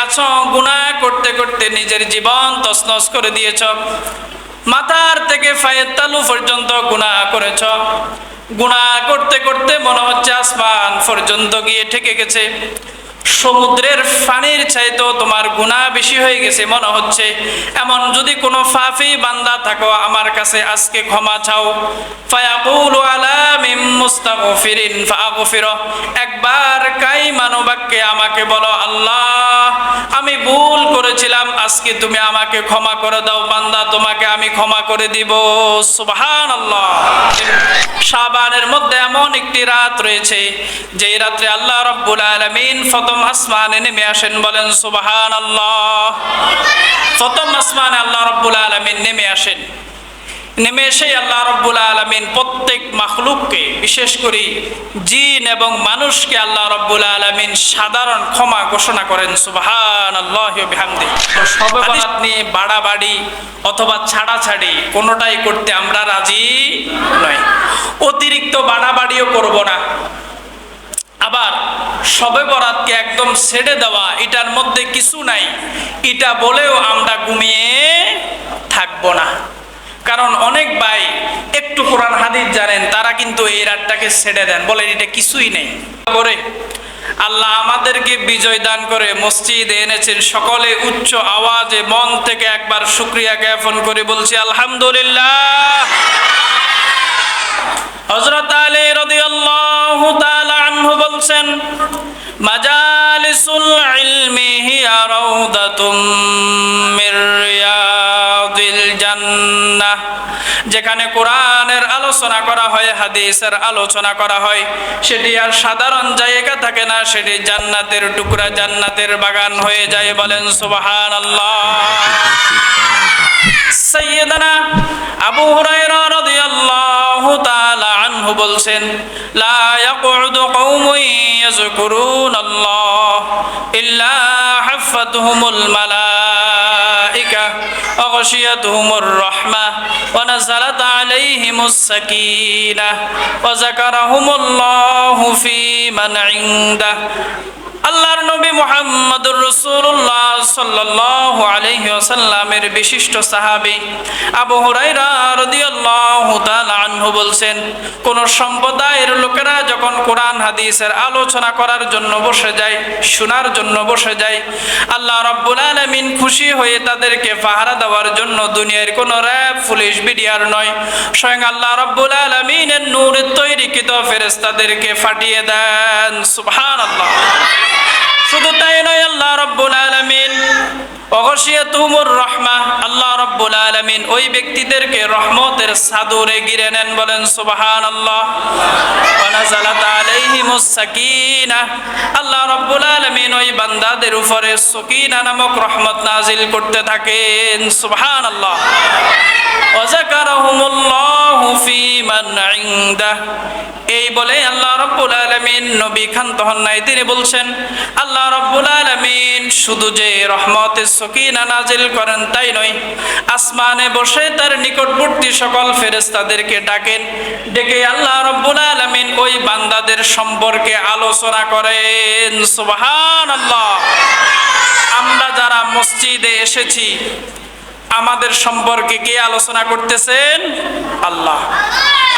আছো, গুনাহ করতে করতে নিজের জীবন তছনছ করে দিয়েছ। মাথার থেকে পায়ের তালু পর্যন্ত গুনাহ করেছ। গুনাহ করতে করতে মনে হচ্ছে আসমান পর্যন্ত গিয়ে ঠেকে গেছে। সমুদ্রের পানির চাইতেও তোমার গুনাহ বেশি হয়ে গেছে মনে হচ্ছে। এমন যদি কোনো পাপী বান্দা থাকো, আমার কাছে আজকে ক্ষমা চাও। ফায়াকুলু আলা মিন মুস্তাগফিরিন ফাগফিরু, একবার কাইমানো বাক্যে আমাকে বলো, আল্লাহ আমি ভুল করেছিলাম, আজকে তুমি আমাকে ক্ষমা করে দাও, বান্দা তোমাকে আমি ক্ষমা করে দিব। সুবহানাল্লাহ। শাবানের মধ্যে এমন একটি রাত রয়েছে যেই রাত্রে আল্লাহ রাব্বুল আলামিন প্রথম আসমানে নেমে আসেন, বলেন সুবহানাল্লাহ। প্রথম আসমানে আল্লাহ রাব্বুল আলামিন নেমে আসেন। নেমে এসে আল্লাহ রাব্বুল আলামিন প্রত্যেক মাখলুককে, বিশেষ করে জিন এবং মানুষকে আল্লাহ রাব্বুল আলামিন সাধারণ ক্ষমা ঘোষণা করেন। সুবহানাল্লাহি ওয়া বিহামদিহি। সবে বরাত নিয়ে বাড়াবাড়ি অথবা ছাড়াছাড়ি কোনোটাই করতে আমরা রাজি নই। অতিরিক্ত বাড়াবাড়িও করব না। আবার শবে বরাতকে একদম ছেড়ে দেওয়া, এটার মধ্যে কিছু নাই, এটা বলেও আমরা ঘুমিয়ে থাকবো না। কারণ অনেক ভাই একটু কোরআন হাদিস জানেন, তারা কিন্তু এই রাতটাকে ছেড়ে দেন, বলেন এটা কিছুই নেই করে। আল্লাহ আমাদেরকে বিজয় দান করে মসজিদে এনেছেন। সকলে উচ্চ আওয়াজে মন থেকে একবার শুকরিয়া জ্ঞাপন করে বলছি আলহামদুলিল্লাহ। হযরত আলী রাদিয়াল্লাহু তাআলা আনহু বলছেন, মাজালিসুল ইলমি হিয়া রাউদাতুম মির রিয়াদিল জান্নাহ, যেখানে কোরআনের আলোচনা করা হয়, হাদিসের আলোচনা করা হয়, সেটি আর সাধারণ জায়গা থাকে না, সেটি জান্নাতের টুকরা, জান্নাতের বাগান হয়ে যায়। বলেন সুবহানাল্লাহ। সাইয়্যিদানা আবু হুরায়রা রাদিয়াল্লাহু তাআলা আনহু বলছেন, লা ইয়াকুদু কওমুন ইয়াযকুরুনাল্লাহ ইল্লা হাফাতহুমুল মালাইকা ওয়া গাশিয়াতুহুমুর রাহমাহ ওয়া নাযালাত আলাইহিমুস সাকিনাহ ওয়া যাকারাহুমুল্লাহু ফী মান ইনদাহ। আল্লাহর নবী মুহাম্মদুর রাসূলুল্লাহ সাল্লাল্লাহু আলাইহি ওয়াসাল্লামের বিশিষ্ট সাহাবী আবু হুরায়রা রাদিয়াল্লাহু তাআলা আনহু বলছেন, কোন সম্প্রদায়ের লোকেরা যখন কোরআন হাদিসের আলোচনা করার জন্য বসে যায়, শোনার জন্য বসে যায়, আল্লাহ রাব্বুল আলামিন খুশি হয়ে তাদেরকে পাহারা দেওয়ার জন্য দুনিয়ার কোন র‍্যাব, পুলিশ, বিডিআর নয়, স্বয়ং আল্লাহ রাব্বুল আলামিনের নূরে তৈরিকৃত ফেরেশতাদেরকে পাঠিয়ে দেন। সুবহানাল্লাহ। শুধু তাই নয়, আল্লাহ রাব্বুল আলামিন ওয়াগশিয়াতুহুমুর রাহমাহ, আল্লাহ রাব্বুল আলামিন ওই ব্যক্তিদেরকে রহমতের চাদরে ঘিরে নেন। বলেন সুবহানাল্লাহ। ওয়া নাযালাত আলাইহিমুস সাকিনাহ, আল্লাহ রাব্বুল আলামিন ওই বান্দাদের উপরে সাকিনা নামক রহমত নাজিল করতে থাকেন। সুবহানাল্লাহ। ওয়া যাকারাহুমুল্লাহু ফী মান ইনদাহ, এই বলে আল্লাহ রাব্বুল আলামিন নবী ক্ষান্ত হন নাই। তিনি বলছেন, আল্লাহ রাব্বুল আলামিন শুধু যে রহমতের সাকিনা নাজিল করেন তাই নয়, আসমানে বসে তার নিকটবর্তী সকল ফেরেশতাদেরকে ডাকেন, ডেকে আল্লাহ রাব্বুল আলামিন ওই বান্দাদের সম্পর্কে আলোচনা করেন। সুবহানাল্লাহ। আমরা যারা মসজিদে এসেছি, আমাদের সম্পর্কে কে আলোচনা করতেছেন? আল্লাহ।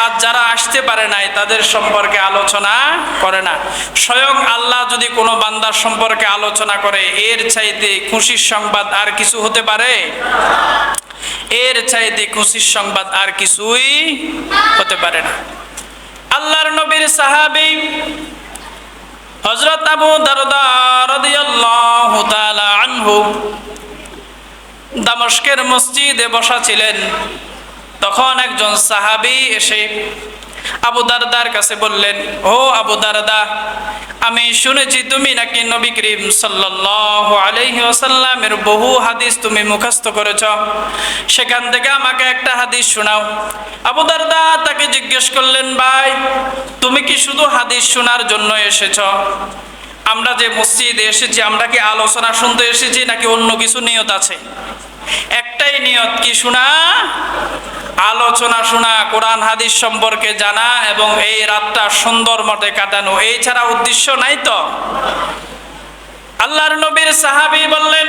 আর যারা আসতে পারে নাই, তাদের সম্পর্কে আলোচনা করে না। স্বয়ং আল্লাহ যদি কোনো বান্দার সম্পর্কে আলোচনা করে, এর চাইতে খুশির সংবাদ আর কিছু হতে পারে? এর চাইতে খুশির সংবাদ আর কিছুই হতে পারে না। আল্লাহর নবীর সাহাবী হযরত আবু দারদা রাদিয়াল্লাহু তাআলা আনহু দামেস্কের মসজিদে বসা ছিলেন। তখন একজন সাহাবী এসে আবু দারদার কাছে বললেন, ও আবু দারদা, আমি শুনেছি তুমি নাকি নবী করিম সাল্লাল্লাহু আলাইহি ওয়াসাল্লামের বহু হাদিস তুমি মুখস্থ করেছ, সেখান থেকে আমাকে একটা হাদিস শোনাও। আবু দারদা তাকে জিজ্ঞেস করলেন, ভাই তুমি কি শুধু হাদিস শোনার জন্য এসেছ? আমরা যে মসজিদে এসেছি, আমরা কি আলোচনা শুনতে এসেছি নাকি অন্য কিছু নিয়ত আছে? একটাই নিয়ত, কি শোনা? আলোচনা শোনা, কোরআন হাদিস সম্পর্কে জানা এবং এই রাতটা সুন্দর মতে কাটানো, এই ছাড়া উদ্দেশ্য নাই তো? আল্লাহর নবীর সাহাবী বললেন,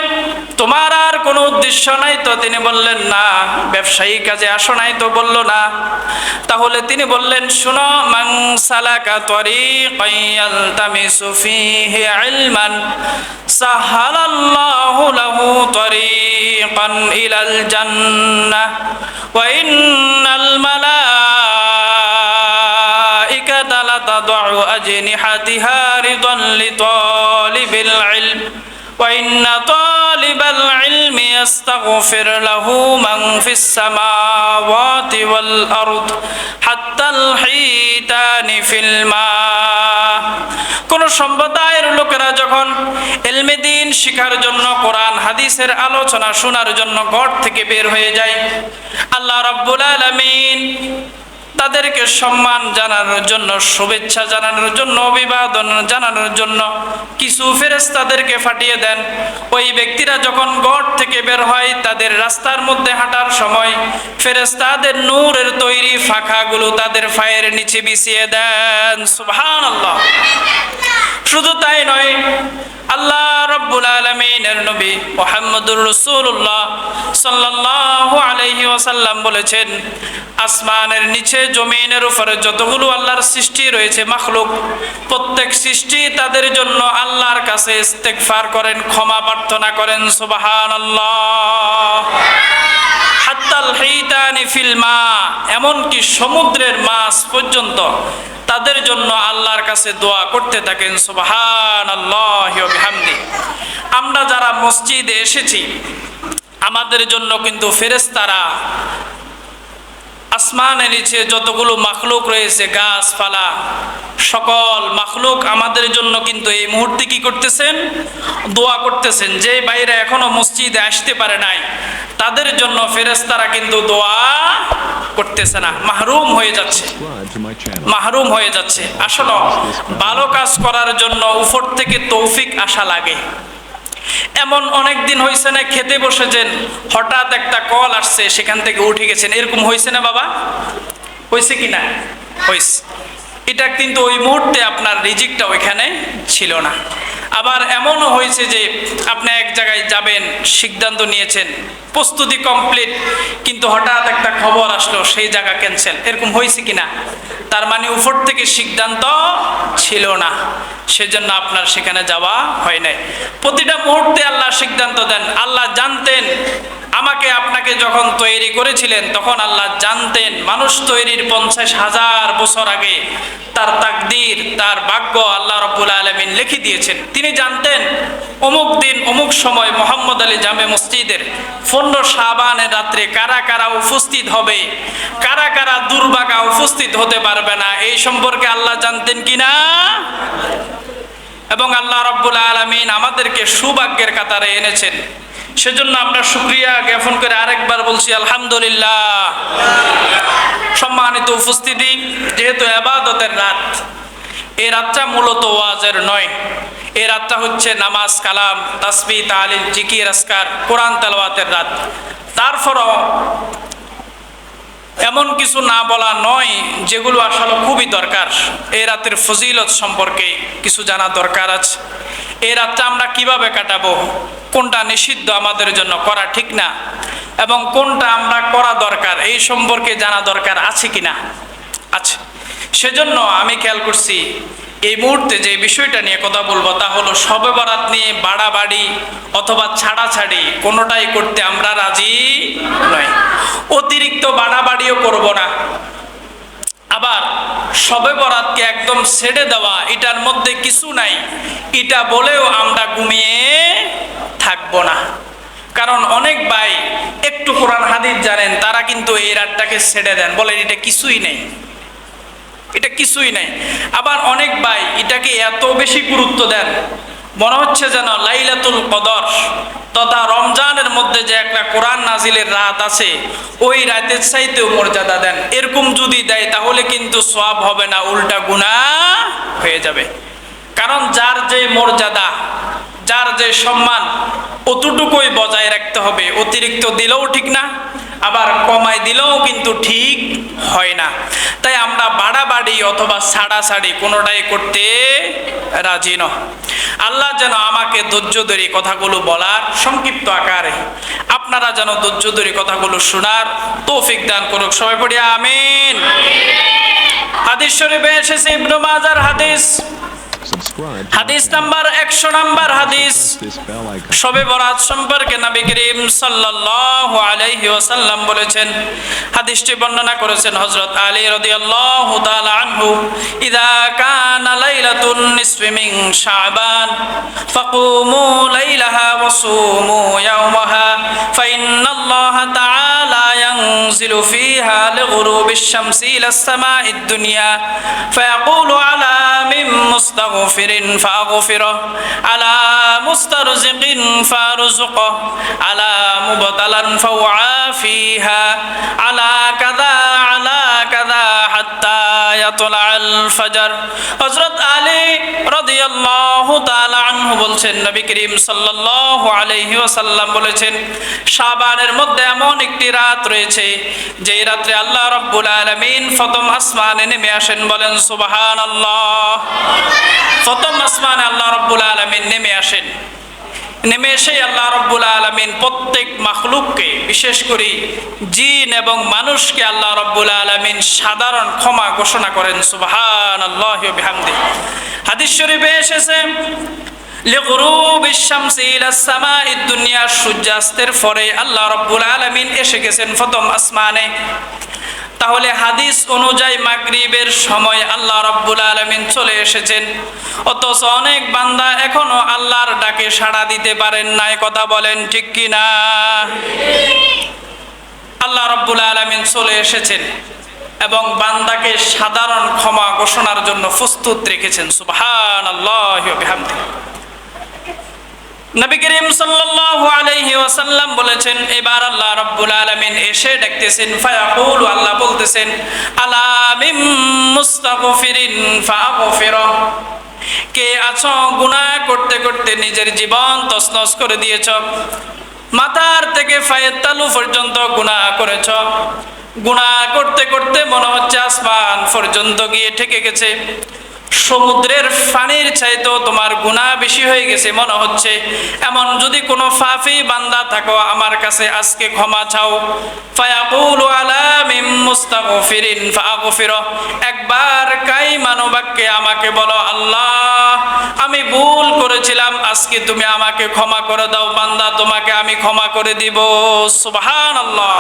তোমার আর কোনো উদ্দেশ্য নাই তো? তিনি বললেন, না। ব্যবসায়ী কাজে আসো নাই তো? বলল, না। তাহলে তিনি বললেন, শুনো, মান সালাকা তরিকান ইয়ালতামিসু ফীহি ইলমান সাহালাল্লাহু লাহু তরিকান ইলাল জান্নাহ ওয়া ইন্নাল মালাইকাতা লাতাদউ আজনিহাতিহা রিদান লিতালিবিল ইলম ওয়া ইন্না তালিবাল ইলমি ইস্তাগফির লাহু মান ফিস সামাওয়াতি ওয়াল আরদ হাত্তাল হিতানি ফিল মা। কোন সম্প্রদায়ের লোকেরা যখন ইলমে দ্বীন শিখার জন্য, কোরআন হাদিসের আলোচনা শোনার জন্য ঘর থেকে বের হয়ে যায়, আল্লাহ রাব্বুল আলামিন তাদেরকে সম্মান জানানোর জন্য, শুভেচ্ছা জানানোর জন্য, অভিবাদন জানানোর জন্য কিছু ফেরেশতাদেরকে পাঠিয়ে দেন। ওই ব্যক্তিরা যখন ঘর থেকে বের হয়, তাদের রাস্তার মধ্যে হাঁটার সময় ফেরেশতাদের নূরের তৈরি ফাঁকাগুলো তাদের পায়ের নিচে বিছিয়ে দেন। সুবহানাল্লাহ। শুধু তাই নয়, আল্লাহ রাব্বুল আলামিনের নবী মুহাম্মদুর রাসূলুল্লাহ সাল্লাল্লাহু আলাইহি ওয়াসাল্লাম বলেছেন, আসমানের নিচে জমিনের উপরে যতগুলো আল্লাহর সৃষ্টি রয়েছে, মাখলুক, প্রত্যেক সৃষ্টি তাদের জন্য আল্লাহর কাছে ইস্তেগফার করেন, ক্ষমা প্রার্থনা করেন। সুবহানাল্লাহ। হাত্তাল হিতানি ফিল মা, এমনকি সমুদ্রের মাছ পর্যন্ত তাদের জন্য আল্লাহর কাছে দোয়া করতে থাকেন। সুবহানাল্লাহি ওয়া বিহামদি। আমরা যারা মসজিদে এসেছি, আমাদের জন্য কিন্তু ফেরেশতারা আসমানের নিচে যতগুলো মাখলুক রয়েছে, গাছপালা, সকল মাখলুক আমাদের জন্য কিন্তু এই মুহূর্তে কি করতেছেন? দোয়া করতেছেন। যে বাইরে এখনো মসজিদে আসতে পারে নাই, তাদের জন্য ফেরেশতারা কিন্তু দোয়া করতেছে না, মাহরুম হয়ে যাচ্ছে, মাহরুম হয়ে যাচ্ছে। আসলে ভালো কাজ করার জন্য উপর থেকে তৌফিক আসা লাগে। এমন অনেক দিন হয়েছে না, খেতে বসেছেন, হঠাৎ একটা কল আসছে, সেখান থেকে উঠে গেছেন, এরকম হয়েছে না বাবা? হয়েছে কি না? হয়েছে। এটা কিন্তু ওই মুহূর্তে আপনার রিজিকটা ওইখানে ছিল না। আবার এমনও হয়েছে যে আপনি এক জায়গায় যাবেন, সিদ্ধান্ত নিয়েছেন, প্রস্তুতি কমপ্লিট, কিন্তু হঠাৎ একটা খবর আসলো, সেই জায়গা ক্যান্সেল, এরকম হয়েছে কিনা? তার মানে উপর থেকে সিদ্ধান্ত ছিল না, সেজন্য আপনার সেখানে যাওয়া হয় নাই। প্রতিটা মুহূর্তে আল্লাহ সিদ্ধান্ত দেন। আল্লাহ জানতেন, আমাকে আপনাকে যখন তৈরি করেছিলেন, তখন আল্লাহ জানতেন মানুষ তৈরির 50,000 বছর আগে তার তাকদীর, তার ভাগ্য আল্লাহ রাব্বুল আলামিন লিখে দিয়েছেন। তিনি জানতেন অমুক দিন অমুক সময় মোহাম্মদ আলী জামে মসজিদের 15 শাবানের রাত্রে কারা কারা উপস্থিত হবে, কারা কারা দুর্ভাগা উপস্থিত হতে পারবে না, এই সম্পর্কে আল্লাহ জানতেন কিনা? এবং আল্লাহ রাব্বুল আলামিন আমাদেরকে সৌভাগ্যের কাতারে এনেছেন। সেজন্য আমরা শুকরিয়া জ্ঞাপন করে আরেকবার বলছি আলহামদুলিল্লাহ। সম্মানিত উপস্থিতি, যেহেতু ইবাদতের রাত, এই রাতটা মূলত ওয়াজের নয়, এই রাতটা হচ্ছে নামাজ, কালাম, তাসবিহ, তাহলিল, জিকির, আজকার, কোরআন তেলাওয়াতের রাত। তারপরও এমন কিছু না বলা নয় যেগুলো আসলে খুবই দরকার। এই রাতের ফজিলত সম্পর্কে কিছু জানা দরকার আছে। এই রাতটা আমরা কিভাবে কাটাবো, কোনটা নিষিদ্ধ আমাদের জন্য করা ঠিক না, এবং কোনটা আমরা করা দরকার, এই সম্পর্কে জানা দরকার আছে কিনা? আছে। সেজন্য আমি খেয়াল করছি এই মুহূর্তে যে বিষয়টা নিয়ে কথা বলবো তা হলো শবে বরাত নিয়ে বাড়াবাড়ি অথবা ছাড়াছাড়ি কোনোটাই করতে আমরা রাজি নই। অতিরিক্ত বাড়াবাড়িও করব না, আবার শবে বরাতকে একদম ছেড়ে দেওয়া, এটার মধ্যে কিছু নাই, এটা বলেও আমরা ঘুমিয়ে থাকবো না। কারণ অনেক ভাই একটু কোরআন হাদিস জানেন, তারা কিন্তু এই রাতটাকে ছেড়ে দেন, বলেন এটা কিছুই নেই, এটা কিছুই নেই। আবার অনেক ভাই এটাকে এত বেশি গুরুত্ব দেন, মনে হচ্ছে যেন লাইলাতুল কদর তথা রমজানের মধ্যে যে একটা কোরআন নাজিলের রাত আছে, ওই রাতের চাইতেও মর্যাদা দেন। এরকম যদি দেয় তাহলে কিন্তু সওয়াব হবে না, উল্টা গুনাহ হয়ে যাবে। কারণ যার যে মর্যাদা, যার যে সম্মান, অতটুকুই বজায় রাখতে হবে। অতিরিক্ত দিলেও ঠিক না, আবার কমাই দিলেও কিন্তু ঠিক হয় না। তাই আমরা বাড়াবাড়ি অথবা ছাড়াছাড়ি কোনোটাই করতে রাজি নয়। আল্লাহ যেন আমাকে ধৈর্য ধরে কথাগুলো বলার সংক্ষিপ্ত আকারে, আপনারা যেন ধৈর্য ধরে কথাগুলো শোনার তৌফিক দান করুক। সবাই পড়ি আমিন। হাদিস শরীফে এসেছে ইবনে মাজার হাদিস, হাদিস নাম্বার 100 নাম্বার হাদিস। শবে বরাত সম্পর্কে নবী করিম সাল্লাল্লাহু আলাইহি ওয়াসাল্লাম বলেছেন, হাদিসটি বর্ণনা করেছেন হযরত আলী রাদিয়াল্লাহু তাআলা আনহু, ইযা কানা লাইলাতুন নিসফি মিন শাবান ফাকুমু লাইলাহা ওয়া সুমু ইয়াওমাহা ফাইন্নাল্লাহা তাআলা ইয়ানজিলু ফিহা লিগুরুবিশ শামসি ইলাস সামাঈদ দুনিয়া ফায়াকুলু আলা মিন মুস্তাগফিরিন ফাগফিরু আলা মুস্তারজিকিন ফারযুকু আলা মুবতালান ফাওআফিহা আলা কাযা হাত্তা ইয়াতলাল ফজর। হযরত আলী রাদিয়াল্লাহু তাআলা আনহু বলছেন, নবী করিম সাল্লাল্লাহু আলাইহি ওয়াসাল্লাম বলেছেন, শাবানের মধ্যে এমন একটি রাত রয়েছে যেই রাতে আল্লাহ রাব্বুল আলামিন প্রথম আসমানে নেমে আসেন। বলেন সুবহানাল্লাহ। প্রথম আসমানে আল্লাহ রাব্বুল আলামিন নেমে আসেন। নেমে এসে আল্লাহ রাব্বুল আলামিন প্রত্যেক মাখলুককে, বিশেষ করে জিন এবং মানুষকে আল্লাহ রাব্বুল আলামিন সাধারণ ক্ষমা ঘোষণা করেন। সুবহানাল্লাহি ওয়া বিহামদিহি। হাদিস শরীফে এসেছে, লিগুরুবিশ শামসি ইলাস সামাঈদ দুনিয়া, সূর্যাস্তের পরে আল্লাহ রাব্বুল আলামিন এসে গেছেন প্রথম আসমানে। তাহলে হাদিস অনুযায়ী মাগরিবের সময় আল্লাহ রাব্বুল আলামিন চলে এসেছেন, অথচ অনেক বান্দা এখনো আল্লাহর ডাকে সাড়া দিতে পারেন নাই। কথা বলেন ঠিক কি না? আল্লাহ রাব্বুল আলামিন চলে এসেছেন এবং বান্দাকে সাধারণ ক্ষমা ঘোষণার জন্য প্রস্তুত রেখেছেন। সুবহানাল্লাহি ওয়া বিহামদিহি। নবী করিম সাল্লাল্লাহু আলাইহি ওয়াসাল্লাম বলেছেন, এবার আল্লাহ রাব্বুল আলামিন এসে ডাকতেছেন, ফায়াকুলু, আল্লাহ বলতেছেন, আলা মিন মুস্তাগফিরিন ফাগফিরু, কে আছো গুনাহ করতে করতে নিজের জীবন তছনছ করে দিয়েছ, মাথার থেকে পায়ের তালু পর্যন্ত গুনাহ করেছ, গুনাহ করতে করতে মনে হচ্ছে আসমান পর্যন্ত গিয়ে ঠেকে গেছে, সমুদ্রের পানির চাইতেও তোমার গুনাহ বেশি হয়ে গেছে মনে হচ্ছে, এমন যদি কোনো পাপী বান্দা থাকো আমার কাছে আজকে ক্ষমা চাও। ফায়াকুলু আলা মিন মুস্তাগফিরিন ফাগফিরু, একবার কাইমানো বাক্যে আমাকে বলো, আল্লাহ আমি ভুল করেছিলাম, আজকে তুমি আমাকে ক্ষমা করে দাও, বান্দা তোমাকে আমি ক্ষমা করে দিব। সুবহানাল্লাহ।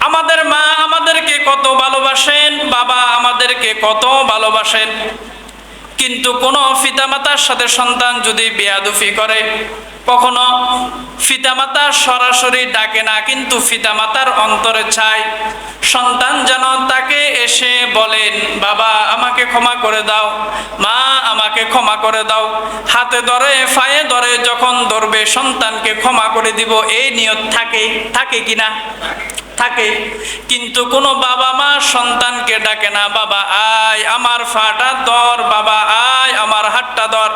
আমাদের মা আমাদেরকে কত ভালোবাসেন, বাবা আমাদেরকে কত ভালোবাসেন, কিন্তু কোনো পিতামাতার সাথে সন্তান যদি বেয়াদবি করে, কখনো পিতামাতা সরাসরি ডাকে না, কিন্তু পিতামাতার অন্তরে চায় সন্তান যেন তাকে এসে বলেন, বাবা আমাকে ক্ষমা করে দাও, মা আমাকে ক্ষমা করে দাও, হাতে ধরে পায়ে ধরে যখন ধরবে সন্তানকে ক্ষমা করে দিব, এই নিয়ত থাকে কিনা? থাকে। কিন্তু কোনো বাবা মা সন্তানকে ডাকে না, বাবা আয় আমার ফাটা ধর, বাবা আয় আমার হাতটা ধর,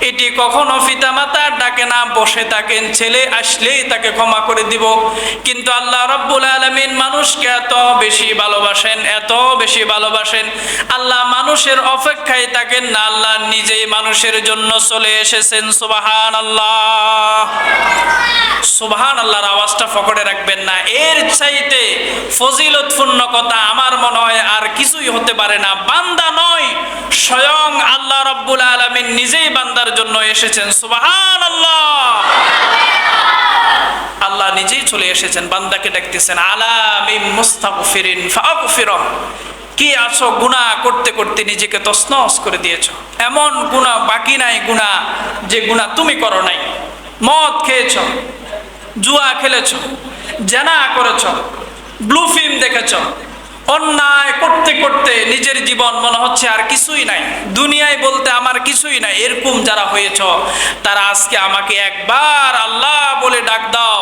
এটি কখনো পিতামাতা ডাকে না, বসে থাকেন, ছেলে আসলেই তাকে ক্ষমা করে দিব। কিন্তু আল্লাহ রাব্বুল আলামিন মানুষকে এত বেশি ভালোবাসেন, এত বেশি ভালোবাসেন, আল্লাহ মানুষের অপেক্ষায় থাকেন না, আল্লাহ নিজেই মানুষের জন্য চলে এসেছেন। সুবহানাল্লাহ। সুবহানাল্লাহর আওয়াজটা পকেটে রাখবেন না। এর চাইতে ফজিলতপূর্ণ কথা আমার মনে হয় আর কিছুই হতে পারে না। বান্দা নয়, স্বয়ং আল্লাহ রাব্বুল আলামিন নিজেই বান্দার জন্য এসেছেন। সুবহানাল্লাহ। আল্লাহ নিজেই চলে এসেছেন, বান্দাকে ডাকতেছেন, আলা মিন মুস্তাগফিরিন ফাগফিরু, কি আছো গুনাহ করতে করতে নিজেকে তছনছ করে দিয়েছো, এমন গুনাহ বাকি নাই গুনাহ যে গুনাহ তুমি করো নাই। মদ খেয়েছো, জুয়া খেলেছো, জেনা করেছো, ব্লু ফিল্ম দেখেছো, অন্যায় করতে করতে নিজের জীবন মনে হচ্ছে আর কিছুই নাই, দুনিয়ায় বলতে আমার কিছুই নাই, এরকম যারা হয়েছ তারা আজকে আমাকে একবার আল্লাহ বলে ডাক দাও,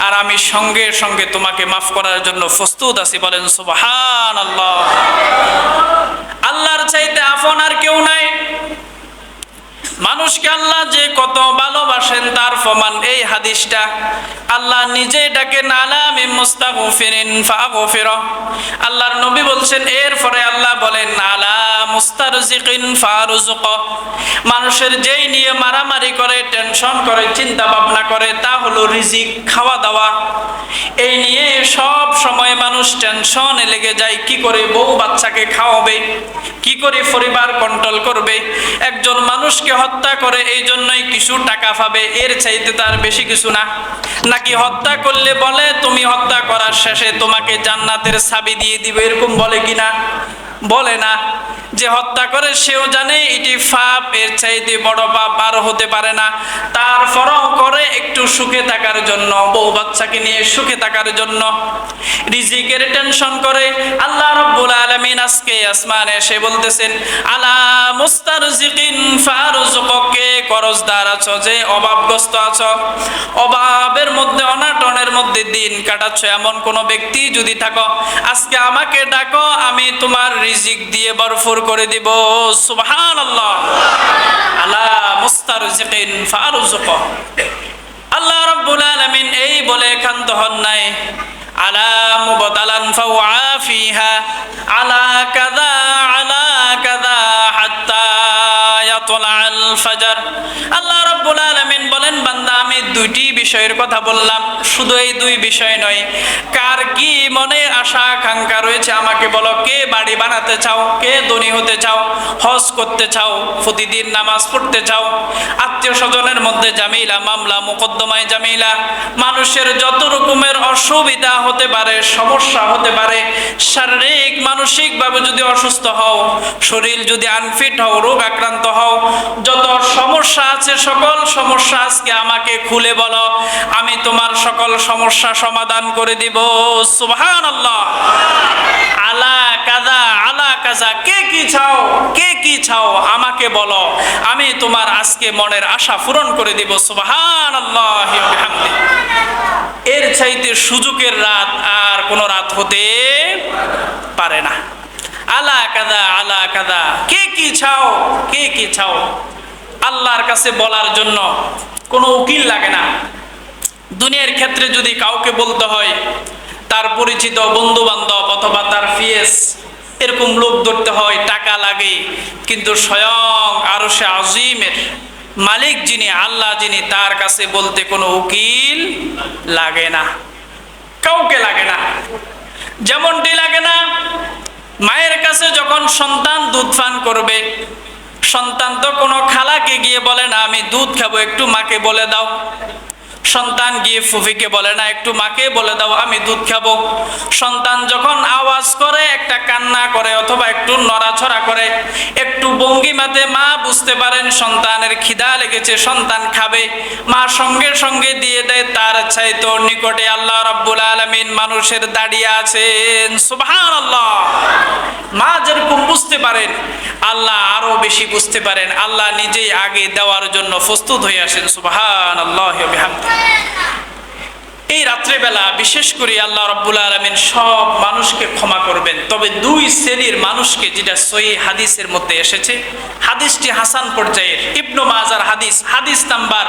আর আমি সঙ্গে সঙ্গে তোমাকে মাফ করার জন্য প্রস্তুত আছি। বলেন সুবহানাল্লাহ। আল্লাহর চাইতে আপন আর কেউ নাই। মানুষকে আল্লাহ যে কত ভালোবাসেন তার ফমান, এই হাদিসটা আল্লাহ নিজেই ডাকেন আলা মিন মুস্তাগফিরিন ফাগফিরা। আল্লাহর নবী বলছেন, এরপরে আল্লাহ বলেন আলা মুস্তারজিকিন ফারুজুক। মানুষের যেই নিয়ে মারামারি করে, টেনশন করে, চিন্তা ভাবনা করে, তা হলো রিজিক, খাওয়া দাওয়া। এই নিয়ে সব সময় মানুষ টেনশনে লেগে যায়, কি করে বউ বাচ্চাকে খাওয়াবে, কি করে পরিবার কন্ট্রোল করবে। একজন মানুষকে হত্যা করে এই জন্যই কিছু টাকা পাবে, এর চাইতে তার বেশি কিছু না। নাকি হত্যা করলে বলে তুমি হত্যা করার শেষে তোমাকে জান্নাতের চাবি দিয়ে দিবে, এরকম বলে কিনা? বলে না। যে হত্যা করে সেও জানে এটি পাপ, এর চাইতে বড় পাপ আর হতে পারে না, তারপরও করে একটু সুখে থাকার জন্য, বউ বাচ্চাকে নিয়ে সুখে থাকার জন্য। রিজিকের টেনশন করে। আল্লাহ রাব্বুল আলামিন আজকে আসমানে এসে বলতেছেন আলা মুস্তারজিকিন ফারুজুককে, করজদার আছো, যে অভাবগ্রস্ত আছো, অভাবের মধ্যে অনাটনের মধ্যে দিন কাটাচ্ছ, এমন কোন ব্যক্তি যদি থাকো, আজকে আমাকে ডাকো, আমি তোমার রিজিক দিয়ে ভরপুর করে দিব। সুবহানাল্লাহ। আলা মুস্তারজিকিন ফারুজুক। আল্লাহ রাব্বুল আলামিন এই বলে ক্ষান্ত হন নাই, আলা মুবতালান ফাওয়াফিহা আলা কাযা হাত্তা ইয়াতলাল ফজর। আল্লাহ রাব্বুল আলামিন বলেন, বান্দা আমি দুইটি বিষয়ের কথা বললাম, শুধু এই দুই বিষয় নয়। কার কি মনে আশা আকাঙ্ক্ষা রয়েছে আমাকে বলো। কে বাড়ি বানাতে চাও, কে ধনী হতে চাও, হজ করতে চাও, প্রতিদিন নামাজ পড়তে চাও, আত্মীয় স্বজনের মধ্যে জামিলা, মামলা মোকদ্দমায় জামিলা, মানুষের যত রকমের অসুবিধা হতে পারে, সমস্যা হতে পারে, শারীরিক মানসিক ভাবে যদি অসুস্থ হও, শরীর যদি আনফিট হও, রোগ আক্রান্ত হও, যত সমস্যা আছে সকল সমস্যা আজকে আমাকে খুলে বলো, আমি তোমার সকল সমস্যা সমাধান করে দিব। সুবহানাল্লাহ। আলা কাযা আলা কাযা, কে কি চাও, কে কি চাও আমাকে বলো, আমি তোমার আজকে মনের আশা পূরণ করে দিব। সুবহানাল্লাহি ওয়া বিহামদিহি। এর চাইতে সুযোগের রাত আর কোন রাত হতে পারে না। আলা কাযা আলা কাযা, কে কি চাও, কে কি চাও। আল্লাহর কাছে বলার জন্য কোনো উকিল লাগে না। দুনিয়ার ক্ষেত্রে যদি কাউকে বলতে হয়, তার পরিচিত বন্ধু বান্ধব অথবা তার ফিয়েস, এরকম লোক ধরতে হয়, টাকা লাগে। কিন্তু স্বয়ং আরশে আজিমের মালিক যিনি, আল্লাহ যিনি, তার কাছে বলতে কোনো উকিল লাগে না, কাউকে লাগে না। যেমনটি লাগে না মায়ের কাছে যখন সন্তান দুধ পান করবে, সন্তান তো কোনো খালাকে গিয়ে বলে না আমি দুধ খাবো, একটু মাকে বলে দাও। সন্তান গিয়ে ফুফিকে বলে না একটু মাকে বলে দাও আমি দুধ খাবো। সন্তান যখন আওয়াজ করে, একটা কান্না করে অথবা একটু নড়াছড়া করে, একটু ভঙ্গিমাতে মা বুঝতে পারেন সন্তানের খিদা লেগেছে, সন্তান খাবে, মা সঙ্গে সঙ্গে দিয়ে দেয়। তার চাইতে নিকটে আল্লাহ রাব্বুল আলামিন মানুষের দাঁড়িয়ে আছেন। সুবহানাল্লাহ। মা যেরকম বুঝতে পারেন, আল্লাহ আরো বেশি বুঝতে পারেন। আল্লাহ নিজেই আগে দেওয়ার জন্য প্রস্তুত হয়ে আসেন। সুবহানাল্লাহি ওয়া বিহামদিহি। এই রাত্রেবেলা বিশেষ করে আল্লাহ রাব্বুল আলামিন সব মানুষকে ক্ষমা করবেন, তবে দুই শ্রেণীর মানুষকে, যেটা সহিহ হাদিসের মধ্যে এসেছে। হাদিসটি হাসান পর্যায়ের, ইবনু মাজার হাদিস, হাদিস নাম্বার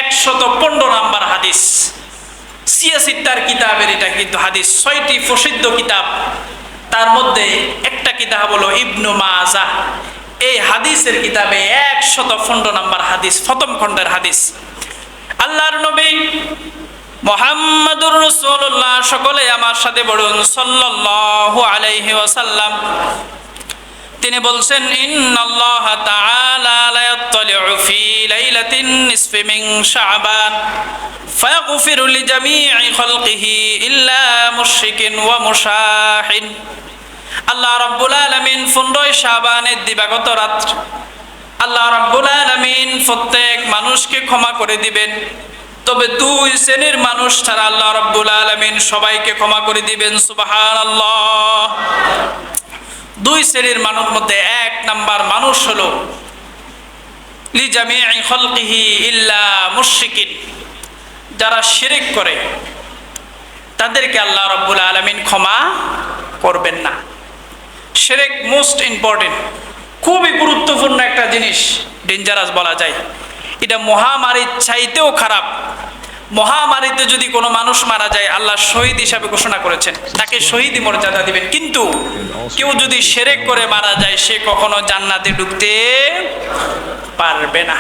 115 নাম্বার হাদিস। সিয়াসিত্তার কিতাবের এটা কিন্তু হাদিস, 6টি প্রসিদ্ধ কিতাব, তার মধ্যে একটা কিতাব হলো ইবনু মাজাহ। এই হাদিসের কিতাবে 115 নাম্বার হাদিস, প্রথম খণ্ডের হাদিস। আল্লাহর নবী মুহাম্মাদুর রাসূলুল্লাহ, সকলে আমার সাথে বলুন সাল্লাল্লাহু আলাইহি ওয়াসাল্লাম। তিনি বলছেন ইন্নাল্লাহ তাআলা লা ইয়াত্তালিউ ফি লাইলাতিন নিসফি মিন শাবান ফায়াগফিরু লিজামিই খালকিহি ইল্লা মুশরিকিন ওয়া মুশাহিন। আল্লাহ রাব্বুল আলামিন 15 শাবানের দিবাগত রাত আল্লাহ রাব্বুল আলামিন প্রত্যেক মানুষকে ক্ষমা করে দিবেন, তবে দুই শ্রেণীর মানুষ ছাড়া আল্লাহ রাব্বুল আলামিন সবাইকে ক্ষমা করে দিবেন। সুবহানাল্লাহ। দুই শ্রেণীর মানুষের মধ্যে এক নাম্বার মানুষ হলো লিজামিই খালকিহি ইল্লা মুশরিকিন, যারা শিরক করে তাদেরকে আল্লাহ রাব্বুল আলামিন ক্ষমা করবেন না। শিরক মোস্ট ইম্পর্টেন্ট, খুবই গুরুত্বপূর্ণ একটা জিনিস, ডেঞ্জারাস বলা যায়। এটা মহামারীর চাইতেও খারাপ। মহামারীতে যদি কোনো মানুষ মারা যায়, আল্লাহ শহীদ হিসাবে ঘোষণা করেছেন, তাকে শহীদ মর্যাদা দিবেন। কিন্তু কেউ যদি শিরক করে মারা যায়, সে কখনো জান্নাতে ঢুকতে পারবে না।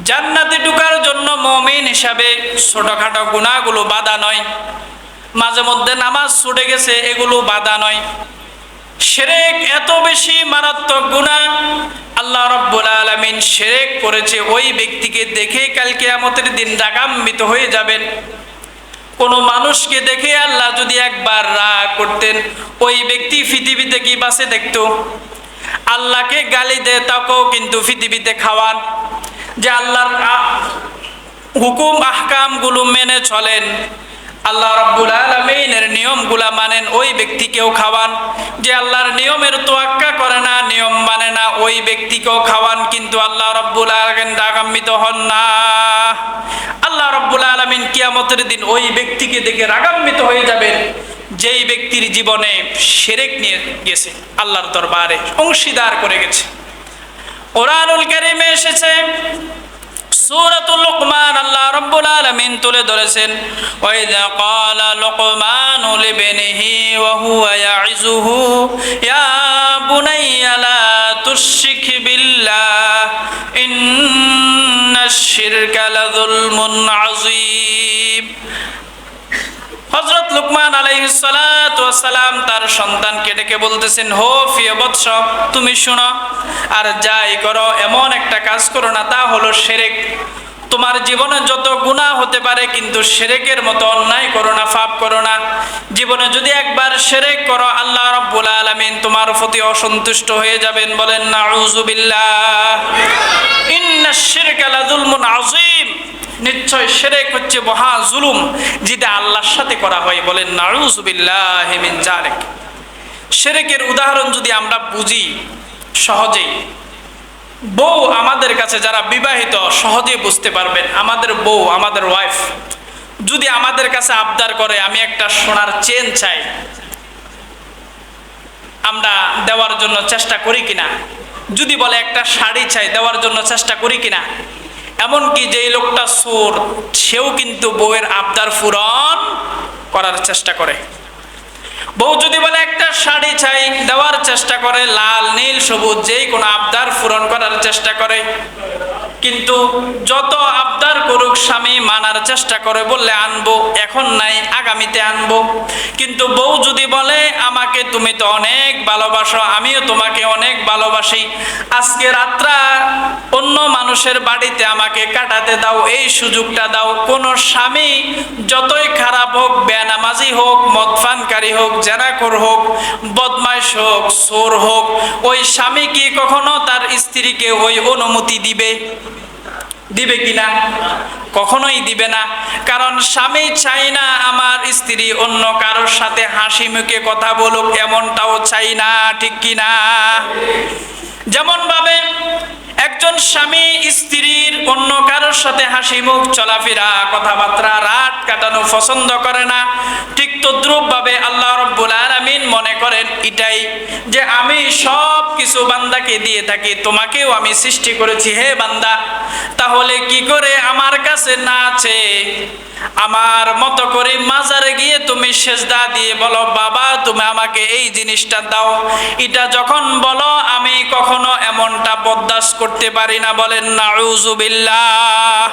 জান্নাতে ঢোকার জন্য মুমিন হিসাবে ছোটখাটো গুনাহগুলো বাধা নয়, মাঝে মধ্যে নামাজ ছুটে গেছে, এগুলো বাধা নয়। শিরক এত বেশি মারাত্মক গুনাহ, আল্লাহ রাব্বুল আলামিন শিরক করেছে ওই ব্যক্তিকে দেখে কাল কিয়ামতের দিন রাগান্বিত হয়ে যাবেন। কোন মানুষকে দেখে আল্লাহ যদি একবার রাগ করতেন, ওই ব্যক্তি পৃথিবীতে কি বাসে দেখতো? আল্লাহকে গালি দেয়, তাকেও কিন্তু পৃথিবীতে খাওয়ান। যে আল্লাহর হুকুম আহকাম গুলো মেনে চলেন, আল্লাহ রাব্বুল আলামিনের নিয়মগুলা মানেন, ওই ব্যক্তিকেও খাওয়ান। যে আল্লাহর নিয়মের তোয়াক্কা করে না, নিয়ম মানে না, ওই ব্যক্তিকেও খাওয়ান। কিন্তু আল্লাহ রাব্বুল আলামিন রাগান্বিত হন না। আল্লাহ রাব্বুল আলামিন কিয়ামতের দিন ওই ব্যক্তিকে দেখে রাগান্বিত হয়ে যাবেন যেই ব্যক্তির জীবনে শিরক নিয়ে গেছে, আল্লাহর দরবারে অংশীদার করে গেছে। কোরআনুল কারীমে এসেছে, সূরাতুল লুকমান, আল্লাহ রাব্বুল আলামিন তুলে ধরেছেন, ওয়া ইযা ক্বালা লুকমানু লিবনিহি ওয়া হুয়া ইয়াইযুহু ইয়া বুনাইয়া লা তুশরিক বিল্লাহ ইন্নাশ শিরকা লাযুলমুন আযীম। হযরত লুকমান আলাইহিস সালাতু ওয়াস সালাম তার সন্তানকে ডেকে বলতেছেন, হো প্রিয় বৎস, তুমি শোনো, আর যাই করো এমন একটা কাজ করো না, তা হলো শিরক। তোমার জীবনে যত গুনাহ হতে পারে, কিন্তু শিরকের মতো অন্যায় করো না, পাপ করো না। জীবনে যদি একবার শিরক করো, আল্লাহ রাব্বুল আলামিন তোমার প্রতি অসন্তুষ্ট হয়ে যাবেন। বলেন নাউযুবিল্লাহ। ইন্নাশ শিরকা লাযুলমুন আযীম, নিশ্চয় শিরক হচ্ছে মহা জুলুম, যেটা আল্লাহর সাথে করা হয়। বলেন নাউযুবিল্লাহি মিন যালিক। শিরকের উদাহরণ যদি আমরা বুঝি সহজেই, বউ আমাদের কাছে যারা বিবাহিত সহজে বুঝতে পারবেন। আমাদের বউ, আমাদের ওয়াইফ যদি আমাদের কাছে আবদার করে, আমি একটা সোনার চেন চাই, আমরা দেওয়ার জন্য চেষ্টা করি কিনা? যদি বলে একটা শাড়ি চাই, দেওয়ার জন্য চেষ্টা করি কিনা? এমনকি যেই লোকটা চোর, সেও কিন্তু বউয়ের আবদার পূরণ করার চেষ্টা করে। বউ যদি বলে একটা শাড়ি চাই, দেওয়ার চেষ্টা করে, লাল নীল সবুজ যেই কোনো আবদার পূরণ করার চেষ্টা করে। কিন্তু যত আবদার করুক স্বামী মানার চেষ্টা করে, বললে আনবো, এখন নাই আগামীতে আনবো। কিন্তু বউ যদি বলে, আমাকে তুমি তো অনেক ভালোবাসো, আমিও তোমাকে অনেক ভালোবাসি, আজকে রাতটা অন্য মানুষের বাড়িতে আমাকে কাটাতে দাও, এই সুযোগটা দাও। কোন স্বামী যতই খারাপ হোক, বেনামাজি হোক, মদপানকারী হোক, জেনাখোর হোক, বদমাইশ হোক, চোর হোক, ওই স্বামী কি কখনো তার স্ত্রীকে ওই অনুমতি দিবে? দিবে কিনা? কখনোই দিবে না। কারণ স্বামী চাই না আমার স্ত্রী অন্য কারোর সাথে হাসি মুখে কথা বলুক, এমনটাও চাই না, ঠিক কিনা? যেমন ভাবে একজন স্বামী স্ত্রীর অন্য কারোর সাথে হাসি মুখ চলাফেরা, কথাবার্তা, রাত কাটানো পছন্দ করে না, ঠিক তদ্রূপ ভাবে আল্লাহ রাব্বুল আলামিন মনে করেন এটাই, যে আমি সব কিছু বান্দাকে দিয়ে থাকি, তোমাকেও আমি সৃষ্টি করেছি হে বান্দা, তাহলে কি করে আমার কাছে না আছে আমার মতো করে মাজারে গিয়ে তুমি সেজদা দিয়ে বলো, বাবা তুমি আমাকে এই জিনিসটা দাও? এটা যখন বলো, আমি কখনো এমনটা বরদাস্ত করতে পারি না। বলেন নাউযুবিল্লাহ।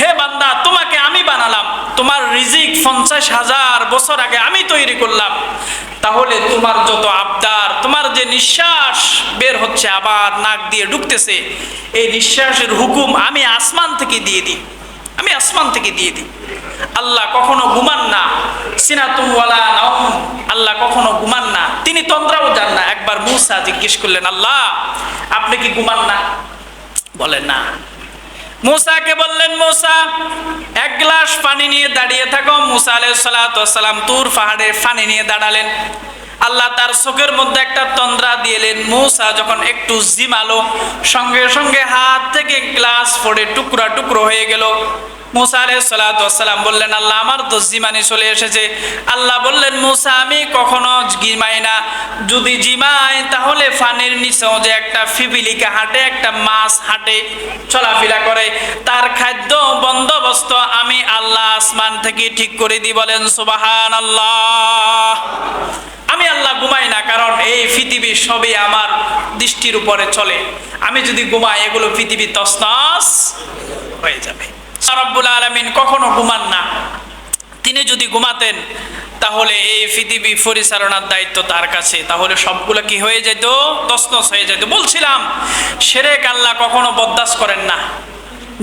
হে বান্দা, তোমাকে আমি বানালাম, তোমার রিজিক 50,000 বছর আগে আমি তৈরি করলাম, তাহলে তোমার যত আবদার, তোমার যে নিঃশ্বাস বের হচ্ছে আবার নাক দিয়ে ঢুকতেছে, এই নিঃশ্বাসের হুকুম আমি আসমান থেকে দিয়ে দিই, আমি আসমান থেকে দিয়ে দিই। আল্লাহ কখনো ঘুমান না, সিনাতুম ওয়ালা নাওম, আল্লাহ কখনো ঘুমান না, তিনি তন্দ্রাও যান না। একবার মূসা জিজ্ঞেস করলেন, আল্লাহ আপনি কি ঘুমান না? বলেন না। মূসাকে বললেন, মূসা এক গ্লাস পানি নিয়ে দাঁড়িয়ে থাকো। মূসা আলাইহিস সালাতু ওয়াস সালাম তুর পাহাড়ে পানি নিয়ে দাঁড়ালেন। আল্লাহ তার চোখের মধ্যে একটা তন্দ্রা দিলেন। মূসা যখন একটু জিমালো, সঙ্গে সঙ্গে হাত থেকে গ্লাস পড়ে টুকরা টুকরো হয়ে গেল। মুসা আলাইহিস সালাতু ওয়াস সালাম বললেন, আল্লাহ আমার তো জিমানি চলে এসেছে। আল্লাহ বললেন, মুসা আমি কখনো জিমাই না, যদি জিমাই তাহলে ফানির নিচেও যে একটা ফিবিলিকা হাঁটে, একটা মাছ হাঁটে, চলাফেরা করে, তার খাদ্য বন্দোবস্ত আমি আল্লাহ আসমান থেকে ঠিক করে দিই। বলেন সুবহানাল্লাহ। আমি আল্লাহ ঘুমাই না, কারণ এই পৃথিবী সবই আমার দৃষ্টির উপরে চলে। আমি যদি ঘুমাই এগুলো পৃথিবী তছনছ হয়ে যাবে। রব্বুল আলামিন কখনো ঘুমান না। তিনি যদি ঘুমাতেন তাহলে এই পৃথিবী পরিচালনার দায়িত্ব তার কাছে, তাহলে সবগুলো কি হয়ে যেত? তছনছ হয়ে যেত। বলছিলাম শিরক আল্লাহ কখনো বরদাস্ত করেন না।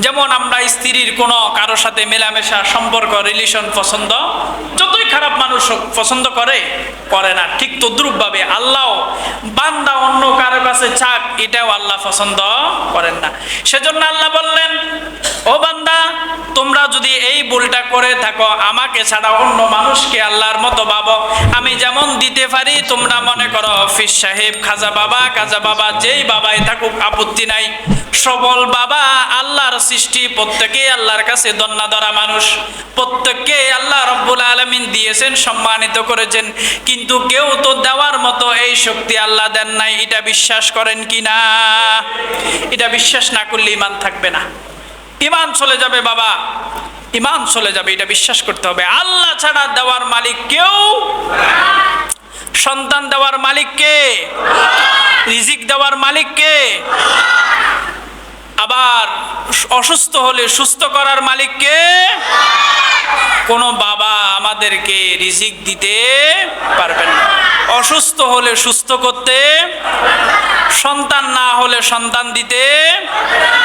যেমন আমরা স্ত্রীর কোনো কারোর সাথে মেলামেশা, সম্পর্ক, রিলেশন পছন্দ, যতই খারাপ মানুষ পছন্দ করে না, ঠিক তদ্রূপভাবে আল্লাহ বান্দা অন্য কারোর কাছে চাক, এটাও আল্লাহ পছন্দ করেন না। সেজন্য আল্লাহ বললেন, ও বান্দা তোমরা যদি এই ভুলটা করে থাকো, আমাকে ছাড়া অন্য মানুষকে আল্লাহর মতো ভাবো, আমি যেমন দিতে পারি তোমরা মনে করো হাফিজ সাহেব, খাজা বাবা যেই বাবাই থাকুক আপত্তি নাই। সবল বাবা আল্লাহর সৃষ্টি, প্রত্যেকেই আল্লাহর কাছে দন্না ধরা মানুষ, প্রত্যেককে আল্লাহ রব্বুল আলামিন দিয়েছেন, সম্মানিত করেছেন, কিন্তু কেউ তো দেওয়ার মতো এই শক্তি আল্লাহ দেন নাই। এটা বিশ্বাস করেন কি না? এটা বিশ্বাস না করলে ঈমান থাকবে না, ঈমান চলে যাবে বাবা, ঈমান চলে যাবে। এটা বিশ্বাস করতে হবে, আল্লাহ ছাড়া দেওয়ার মালিক কেউ। সন্তান দেওয়ার মালিক কে? রিজিক দেওয়ার মালিক কে? আবার অসুস্থ হলে সুস্থ করার মালিক কে? কোন বাবা আমাদেরকে রিজিক দিতে পারবেন না, অসুস্থ হলে সুস্থ করতে, সন্তান না হলে সন্তান দিতে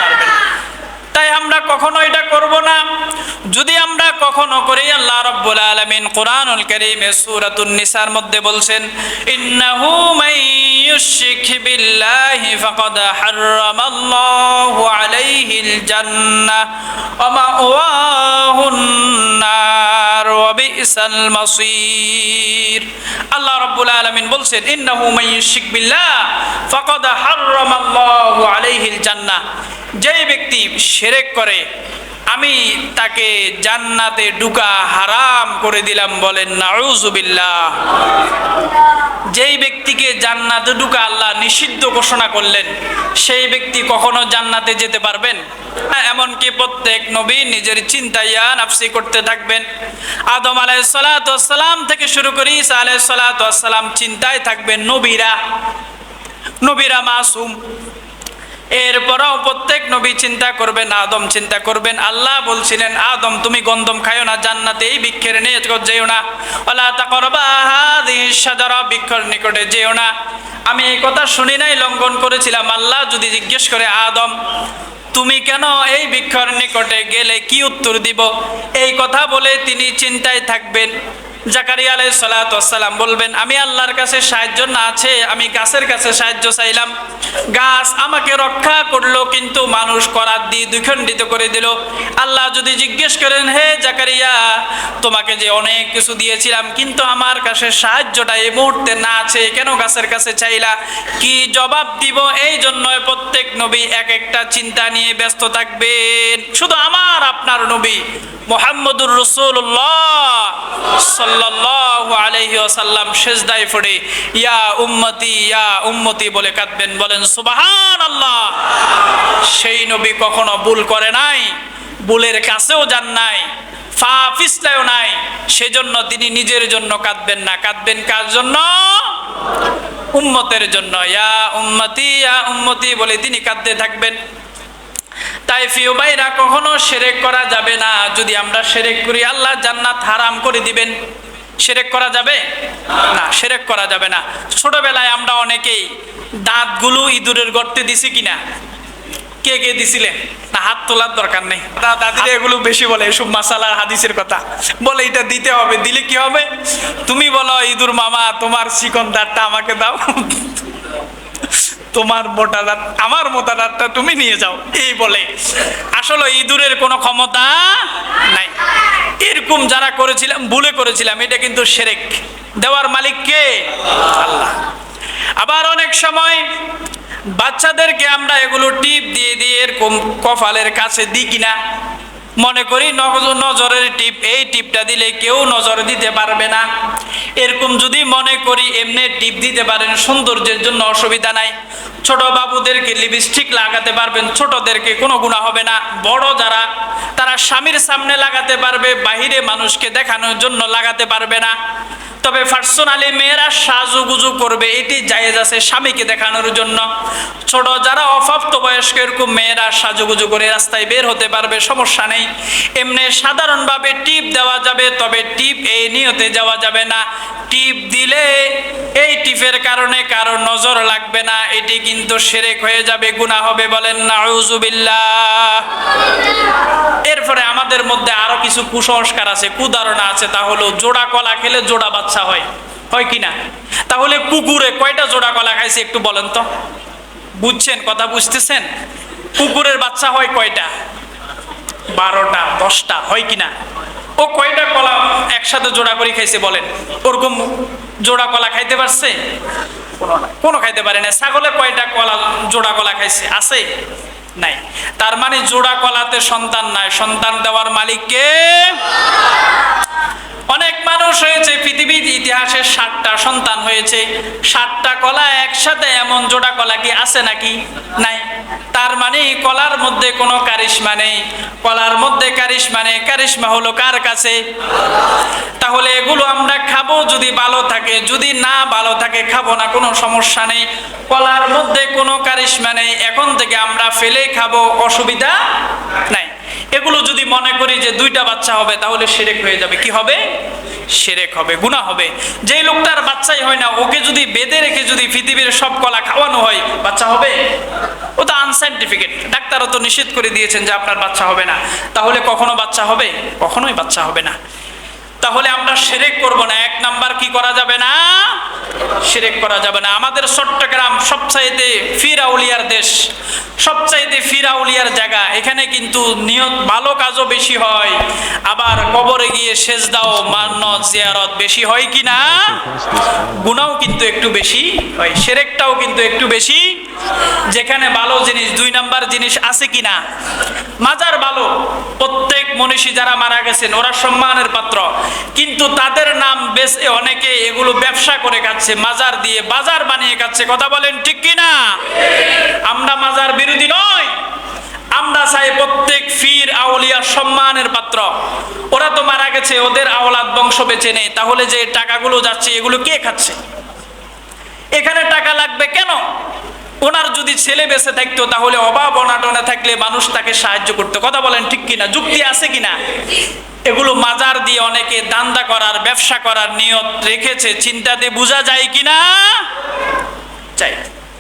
পারবেন না। তাই আমরা কখনো এটা করব না। যদি আমরা কখনো করি, আল্লাহ রাব্বুল আলামিন কোরআনুল কারীমে সূরাতুন নিসার মধ্যে বলছেন, ইন্নাহু মান ইউশরিক বিল্লাহি ফাকাদ হারামাল্লাহু আলাইহিল জান্নাহ ওয়া মাওয়াহুন নার ওয়া বিসাল মাসীর। আল্লাহ রাব্বুল আলামিন বলছেন, ইন্নাহু মান ইউশরিক বিল্লাহ ফাকাদ হারামাল্লাহু আলাইহিল জান্নাহ। যেই ব্যক্তি শিরক করে আমি তাকে জান্নাতে ঢুকা হারাম করে দিলাম। বলেন নাউযুবিল্লাহ। যেই ব্যক্তিকে জান্নাতে ঢুকা আল্লাহ নিষিদ্ধ ঘোষণা করলেন, সেই ব্যক্তি কখনো জান্নাতে যেতে পারবেন? এমনকি প্রত্যেক নবী নিজের চিন্তাইয়া নাফসি করতে থাকবেন। আদম আলাইহিস সালাতু ওয়াস সালাম থেকে শুরু করে ঈসা আলাইহিস সালাতু ওয়াস সালাম চিন্তায় থাকবেন। নবীরা মাসুম, এরপরও প্রত্যেক নবী চিন্তা করবেন, আদম চিন্তা করবেন। আল্লাহ বলছিলেন, আদম তুমি গন্ধম খায়ো না, জান্নাতে এই বৃক্ষের নিকট যেও না, ওয়ালা তাকরাবা হাযিহিশ শাজারা, বৃক্ষের নিকটে যেও না। আমি এই কথা শুনি নাই, লঙ্ঘন করেছিলাম। আল্লাহ যদি জিজ্ঞেস করে, আদম তুমি কেন এই বৃক্ষের নিকটে গেলে, কি উত্তর দিব? এই কথা বলে তিনি চিন্তায় থাকবেন। জাকারিয়া আলাইহিস সালাতু ওয়াস সালাম বলবেন, আমি আল্লাহর কাছে সাহায্য না আছে, আমি গাছের কাছে সাহায্য চাইলাম, গাছ আমাকে রক্ষা করলো, কিন্তু মানুষ করাত দিয়ে দ্বিখণ্ডিত করে দিল। আল্লাহ যদি জিজ্ঞেস করেন, হে জাকারিয়া তোমাকে যে অনেক কিছু দিয়েছিলাম, কিন্তু আমার কাছে সাহায্যটা এই মুহূর্তে না আছে, কেন গাছের কাছে চাইলা? কি জবাব দিব? এই জন্য প্রত্যেক নবী এক একটা চিন্তা নিয়ে ব্যস্ত থাকবেন। শুধু আমার আপনার নবী মুহাম্মদুর রাসূলুল্লাহ সাল্লাল্লাহু আলাইহি ওয়াসাল্লাম সিজদায় পড়ে ইয়া উম্মতি বলে কাঁদবেন। বলেন সুবহানাল্লাহ। সেই নবী কখনো ভুল করে নাই, ভুলের কাছেও যান নাই, পা পিছলায়ও নাই। সেজন্য তিনি নিজের জন্য কাঁদবেন না, কাঁদবেন কার জন্য? উম্মতের জন্য। ইয়া উম্মতি বলে তিনি কাঁদতে থাকবেন। তাই প্রিয় ভাইরা, কখনো শিরক করা যাবে না। যদি আমরা শিরক করি আল্লাহ জান্নাত হারাম করে দিবেন। শিরক করা যাবে না, শিরক করা যাবে না। ছোটবেলায় আমরা অনেকেই দাঁতগুলো ইঁদুরের গর্তে দিছি কিনা? কে কে দিছিলেন? না, হাত তোলার দরকার নেই। দাদিরা এগুলো বেশি বলে, এসব মাসালার হাদিসের কথা বলে, এটা দিতে হবে। দিলে কি হবে? তুমি বলো, ইঁদুর মামা তোমার চিকন দাঁতটা আমাকে দাও, তোমার মোটা দাঁত, আমার মোটা দাঁতটা তুমি নিয়ে যাও, এই বলে। আসলে ইঁদুরের কোনো ক্ষমতা নাই। এরকম যারা করেছিলাম, ভুলে করেছিলাম, এটা কিন্তু শিরক। দেওয়ার মালিক কে? আল্লাহ। আবার অনেক সময় বাচ্চাদেরকে আমরা এগুলো টিপ দিয়ে দিয়ে এরকম কপালের কাছে দিই কিনা? মনে করি নজরের টিপ, এই টিপটা দিলে কেউ নজর দিতে পারবে না, এরকম যদি মনে করি এমনি টিপ দিতে পারেন, সৌন্দর্যের জন্য অসুবিধা নাই। ছোট বাবুদেরকে লিপস্টিক লাগাতে পারবেন, ছোটদেরকে কোনো গুনাহ হবে না। বড় যারা তারা স্বামীর সামনে লাগাতে পারবে, বাহিরে মানুষকে দেখানোর জন্য লাগাতে পারবে না। তবে পার্সোনালি মেয়েরা সাজুগুজু করবে, এটি জায়েজ আছে স্বামীকে দেখানোর জন্য। ছোট যারা অপ্রাপ্ত বয়স্ক এরকম মেয়েরা সাজুগুজু করে রাস্তায় বের হতে পারবে, সমস্যা নেই। এমনি সাধারণভাবে টিপ দেওয়া যাবে, তবে টিপ এই নিয়তে যাওয়া যাবে না টিপ দিলে এই টিপের কারণে কারো নজর লাগবে না, এটি কিন্তু শিরক হয়ে যাবে, গুনাহ হবে। বলেন নাউযুবিল্লাহ। এরপরে আমাদের মধ্যে আরো কিছু কুসংস্কার আছে, কুধারণা আছে। তা হলো জোড়া কলা খেলে জোড়া বাচ্চা হয়, হয় কিনা? তাহলে কুকুরে কয়টা জোড়া কলা খাইছে একটু বলেন তো। বুঝছেন কথা, বুঝতেছেন? কুকুরের বাচ্চা হয় কয়টা? 12টা 10টা, হয় কিনা? ও কয়টা কলা একসাথে জোড়া করে খাইছে বলেন? ওরকম জোড়া কলা খাইতে পারছে? কোনো খাইতে পারে না। ছাগলে কয়টা কলা জোড়া কলা খাইছে? আছে? নাই। তার মানে জোড়া কলাতে সন্তান নাই, সন্তান দেওয়ার মালিক কে? অনেক মানুষ হয়েছে পৃথিবীর ইতিহাসে 60টা সন্তান হয়েছে, 60টা কলা একসাথে, এমন জোড়া কলা কি আছে নাকি? নাই। তার মানে কলার মধ্যে কোনো কারিশমা নেই। কলার মধ্যে কারিশমা নেই, কারিশমা হলো কার কাছে? তাহলে এগুলো আমরা খাবো যদি ভালো থাকে, যদি না ভালো থাকে খাবো না, কোনো সমস্যা নেই। কলার মধ্যে কোনো কারিশমা নেই, এখন থেকে আমরা ফেলে খাবো, অসুবিধা নাই। এগুলো যদি মনে করি যে 2টা বাচ্চা হবে, তাহলে শিরক হয়ে যাবে। কি হবে? শিরক হবে, গুনাহ হবে। যেই লোকটার বাচ্চাই হয় না, ওকে যদি বেঁধে রেখে যদি পৃথিবীর সব কলা খাওয়ানো হয়, বাচ্চা হবে? ও তো আনসাইন্টিফিকেট। ডাক্তারও তো নিষেধ করে দিয়েছেন যে আপনার বাচ্চা হবে না। তাহলে কখনো বাচ্চা হবে? কখনোই বাচ্চা হবে না। তাহলে আমরা শিরক করব না। 1 নাম্বার কি করা যাবে না? শিরক করা যাবে না। আমাদের চট্টগ্রাম সবচাইতে ফির আউলিয়ার দেশ, সবচাইতে ফির আউলিয়ার জায়গা। এখানে কিন্তু নিয়ত ভালো কাজও বেশি হয়, আবার কবরে গিয়ে সেজদাও মান্নত জিয়ারত বেশি হয় কিনা? গুনাহও কিন্তু একটু বেশি হয়, শিরকটাও কিন্তু একটু বেশি। যেখানে ভালো জিনিস, 2 নাম্বার জিনিস আছে কিনা? মাজার ভালো, প্রত্যেক মনীষী যারা মারা গেছেন ওরা সম্মানের পাত্র, কিন্তু তাদের নাম বেচে অনেকে এগুলো ব্যবসা করে খাচ্ছে, মাজার দিয়ে বাজার বানিয়ে খাচ্ছে। কথা বলেন ঠিক কিনা? আমরা মাজার বিরোধী নয়, আমরা চাই প্রত্যেক ফির আউলিয়া সম্মানের পাত্র। ওরা তো মারা গেছে, ওদের আওলাদ বংশ বেঁচে নেই, তাহলে যে টাকাগুলো যাচ্ছে এগুলো কে খাচ্ছে? এখানে টাকা লাগবে কেন? ওনার যদি ছেলে বেঁচে থাকতো, তাহলে অভাব অনাটনে থাকলে মানুষ তাকে সাহায্য করতো। কথা বলেন ঠিক কিনা? যুক্তি আছে কিনা? এগুলো মাজার দিয়ে অনেকে দান্দা করার, ব্যবসা করার নিয়ত রেখেছে, চিন্তাতে বোঝা যায় কিনা? চাই,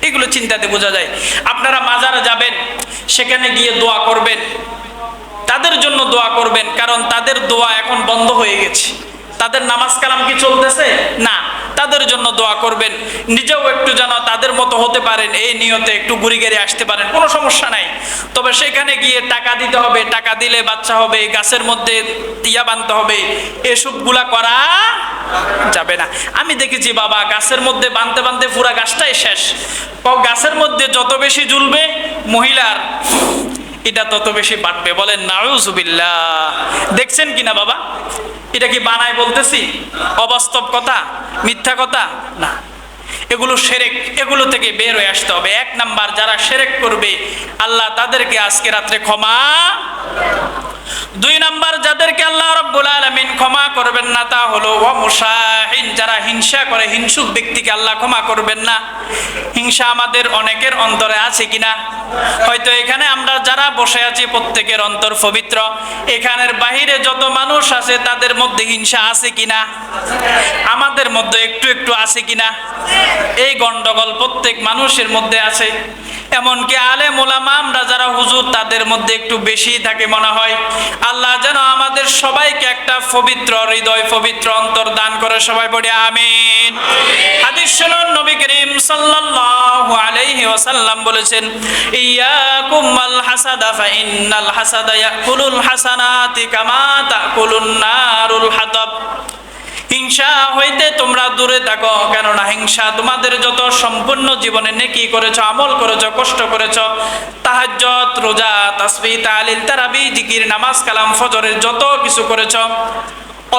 এগুলো চিন্তাতে বোঝা যায়। আপনারা মাজারে যাবেন, সেখানে গিয়ে দোয়া করবেন, তাদের জন্য দোয়া করবেন, কারণ তাদের দোয়া এখন বন্ধ হয়ে গেছে। তাদের নামাজ কালাম কি চলতেছে না? তাদের জন্য দোয়া করবেন, নিজেও একটু যেন তাদের মতো হতে পারেন, এই নিয়তে একটু ঘুরে গেড়ে আসতে পারেন, কোনো সমস্যা নাই। তবে সেখানে গিয়ে টাকা দিতে হবে, টাকা দিলে বাচ্চা হবে, গাছের মধ্যে ইয়া বানতে হবে, এসবগুলা করা যাবে না। আমি দেখেছি বাবা, গাছের মধ্যে বানতে বানতে পুরা গাছটাই শেষ। গাছের মধ্যে যত বেশি ঝুলবে মহিলার, এটা তত বেশি বাড়বে। বলেন নাউযুবিল্লাহ। দেখছেন কিনা বাবা? এটা কি বানায় বলতেছি? অবাস্তব কথা, মিথ্যা কথা না। এগুলো শিরক, এগুলো থেকে বের হয়ে আসতে হবে। 1 নাম্বার যারা শিরক করবে, আল্লাহ তাদেরকে আজকে রাত্রে ক্ষমা। 2 নাম্বার যাদেরকে আল্লাহ রাব্বুল আলামিন ক্ষমা করবেন না, তা হলো ওয়া মুশাহিন, যারা হিংসা করে, হিংসুক ব্যক্তিকে আল্লাহ ক্ষমা করবেন না। হিংসা আমাদের অনেকের অন্তরে আছে কিনা? হয়তো এখানে আমরা যারা বসে আছি প্রত্যেকের অন্তর পবিত্র, এখানের বাহিরে যত মানুষ আছে তাদের মধ্যে হিংসা আছে কিনা? আমাদের মধ্যে একটু একটু আছে কিনা? এই গন্ডগোল প্রত্যেক মানুষের মধ্যে আছে। এমনকি আলেম ওলামা আমরা যারা হুজুর, তাদের মধ্যে একটু বেশি থাকে মনে হয়। আল্লাহ যেন আমাদের সবাইকে একটা পবিত্র হৃদয়, পবিত্র অন্তর দান করে। সবাই পড়ে আমিন। হাদিস শুনুন, নবী করিম সাল্লাল্লাহু আলাইহি ওয়াসাল্লাম বলেছেন, ইয়াকুম আল হাসাদা ফা ইন্নাল হাসাদা ইয়াকুলুল হাসানাতি কামা তাকুলুন নারুল হাতাব। হিংসা হইতে তোমরা দূরে থাকো, কেননা হিংসা তোমাদের যত সম্পূর্ণ জীবনে নেকি করেছো, আমল করেছো, কষ্ট করেছো, তাহাজ্জুদ, রোজা, তাসবিহ, তাহলিল, তারাবি, জিকির, নামাজ, কালাম, ফজরের যত কিছু করেছো,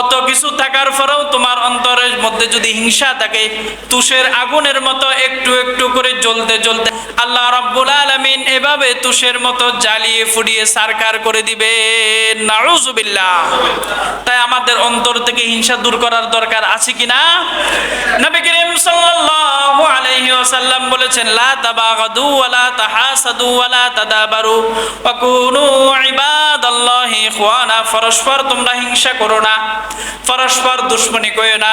অত কিছু থাকার পরেও তোমার অন্তরের মধ্যে যদি হিংসা থাকে, তুষের আগুনের মতো একটু একটু করে জ্বলতে জ্বলতে আল্লাহ রাব্বুল আলামিন এভাবে তুষের মতো জ্বালিয়ে ফুডিয়ে সারকার করে দিবেন। নাউযুবিল্লাহ। তাই আমাদের অন্তর থেকে হিংসা দূর করার দরকার আছে কিনা? নবী করিম সাল্লাল্লাহু আলাইহি ওয়াসাল্লাম বলেছেন, লা তাবাগাদু ওয়ালা তাহাসাদু ওয়ালা তাদাবারু ওয়া কুনু ইবাদাল্লাহি ইখওয়ানা। পরস্পর তোমরা হিংসা করো না, পরস্পর দুশ্মনী করো না।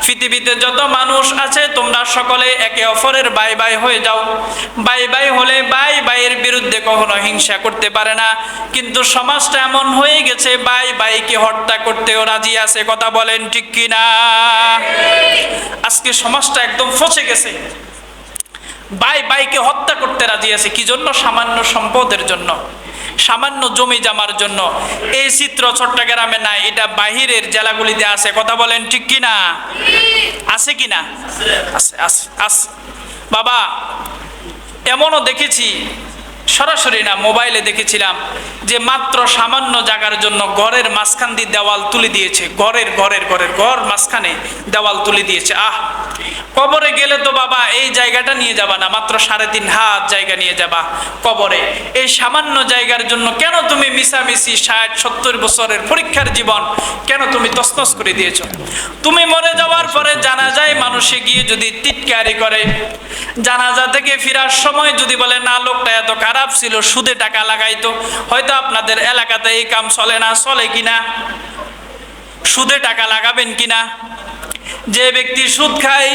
পৃথিবীতে যত মানুষ আছে তোমরা সকলে একে অপরের ভাই ভাই হয়ে যাও। ভাই ভাই হলে ভাই ভাইয়ের বিরুদ্ধে কখনো হিংসা করতে পারে না। কিন্তু সমাজটা এমন হয়ে গেছে, ভাই ভাইকে হত্যা করতেও রাজি আছে। কথা বলেন ঠিক কিনা? আজকে সমাজটা একদম ফসে গেছে, ভাই ভাইকে হত্যা করতে রাজি আছে। কি জন্য? সামান্য সম্পদের জন্য, সামান্য জমি জামার জন্য। এই চিত্র চট্টগ্রামে নাই, এটা বাহিরের জেলাগুলিতে আছে। কথা বলেন ঠিক কিনা? আছে কিনা? আছে আছে আছে। বাবা, এমনও দেখেছি, সরাসরি না, মোবাইলে দেখেছিলাম যে মাত্র সামান্য জায়গার জন্য ঘরের মাঝখান দিয়ে দেওয়াল তুলে দিয়েছে। ঘর মাঝখানে দেওয়াল তুলে দিয়েছে। কবরে গেলে তো বাবা এই জায়গাটা নিয়ে যাবা না, মাত্র 3.5 হাত জায়গা নিয়ে যাবা কবরে। এই সামান্য জায়গার জন্য কেন তুমি মিশামিশি 60-70 বছরের পরীক্ষার জীবন কেন তুমি তছনছ করে দিয়েছো? তুমি মরে যাওয়ার পরে জানাজায় মানুষে গিয়ে যদি টিটকারি করে, জানাজা থেকে ফেরার সময় যদি বলে না লোকটা এত খারাপ ছিল, সুদে টাকা লাগাইতো, হয়তো আপনাদের এলাকাতে এই কাম চলে না, চলে কিনা? সুদে টাকা লাগাবেন কিনা? যে ব্যক্তি সুদ খায়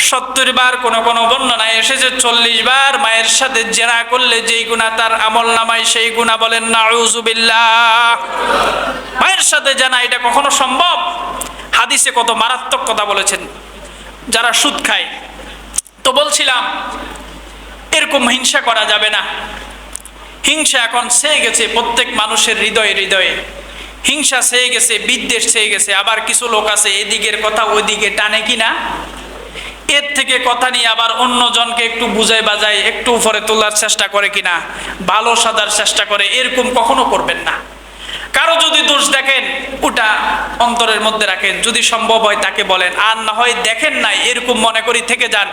70 বার, কোন কোন বর্ণনায় এসেছে 40 বার মায়ের সাথে জেনা করলে যেই গুনাহ তার আমল নামায় সেই গুনাহ। বলেন নাউযুবিল্লাহ। মায়ের সাথে জেনা, এটা কখনো সম্ভব? হাদিসে কত মারাত্মক কথা বলেছেন যারা সুদ খায়। তো বলছিলাম এরকম হিংসা করা যাবে না। হিংসা এখন ছেয়ে গেছে প্রত্যেক মানুষের হৃদয়ে হৃদয়ে। হিংসা ছেয়ে গেছে, বিদ্বেষ ছেয়ে গেছে। আবার কিছু লোক আছে এদিকের কথা ওইদিকে টানে কিনা, এর থেকে কথা নিয়ে আবার অন্য জনকে একটু বুঝায় বাজায় একটু উপরে তোলার চেষ্টা করে কিনা, ভালো সাজার চেষ্টা করে। এরকম কখনো করবেন না। কারো যদি দোষ দেখেন ওটা অন্তরের মধ্যে রাখেন, যদি সম্ভব হয় তাকে বলেন, আর না হয় দেখেন নাই এরকম মনে করি থেকে যান।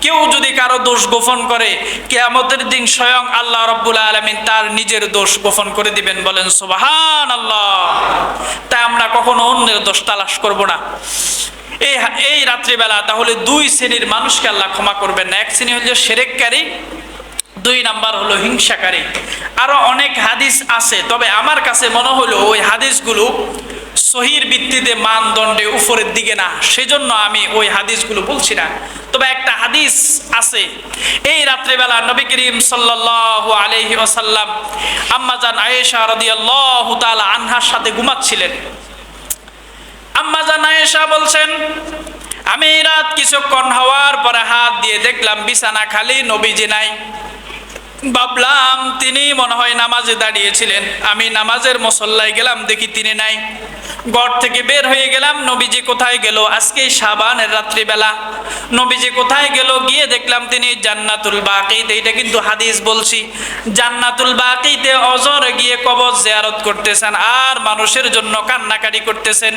কেউ যদি কারো দোষ গোপন করে, কিয়ামতের দিন স্বয়ং আল্লাহ রাব্বুল আলামিন তার নিজের দোষ গোপন করে দিবেন। বলেন সুবহানাল্লাহ। তাই আমরা কখনো অন্যের দোষ তালাশ করব না। এই রাত্রিবেলা তাহলে 2 শ্রেণীর মানুষকে আল্লাহ ক্ষমা করবেন না। এক শ্রেণী হলো শিরককারী, 2 নাম্বার হলো হিংসাকারী। আরো অনেক হাদিস আছে, তবে আমার কাছে মনে হলো ওই হাদিসগুলো সহির ভিত্তিতে মানদণ্ডে উপরের দিকে না, সেজন্য আমি ওই হাদিসগুলো বলছি না। তবে একটা হাদিস আছে, এই রাত্রিবেলা নবী করিম সাল্লাল্লাহু আলাইহি ওয়াসাল্লাম আম্মা জান আয়েশা রাদিয়াল্লাহু তাআলা আনহার সাথে ঘুমাচ্ছিলেন। আম্মা জান আয়েশা বলছেন, আমি রাত কিছুক্ষণ হওয়ার পরে হাত দিয়ে দেখলাম বিছানা খালি, নবীজি নাই। ভাবলাম তিনি মনে হয় নামাজে দাঁড়িয়েছিলেন। আমি নামাজের মুসল্লায় গেলাম, দেখি তিনি নাই। ঘর থেকে বের হয়ে গেলাম, নবীজি কোথায় গেল? আজকে শাবানের রাত্রিবেলা নবীজি কোথায় গেল? গিয়ে দেখলাম তিনি জান্নাতুল বাকিতে, এটা কিন্তু হাদিস বলছি, জান্নাতুল বাকিতে অজরে গিয়ে কবর জিয়ারত করতেছেন আর মানুষের জন্য কান্নাকাটি করতেছেন।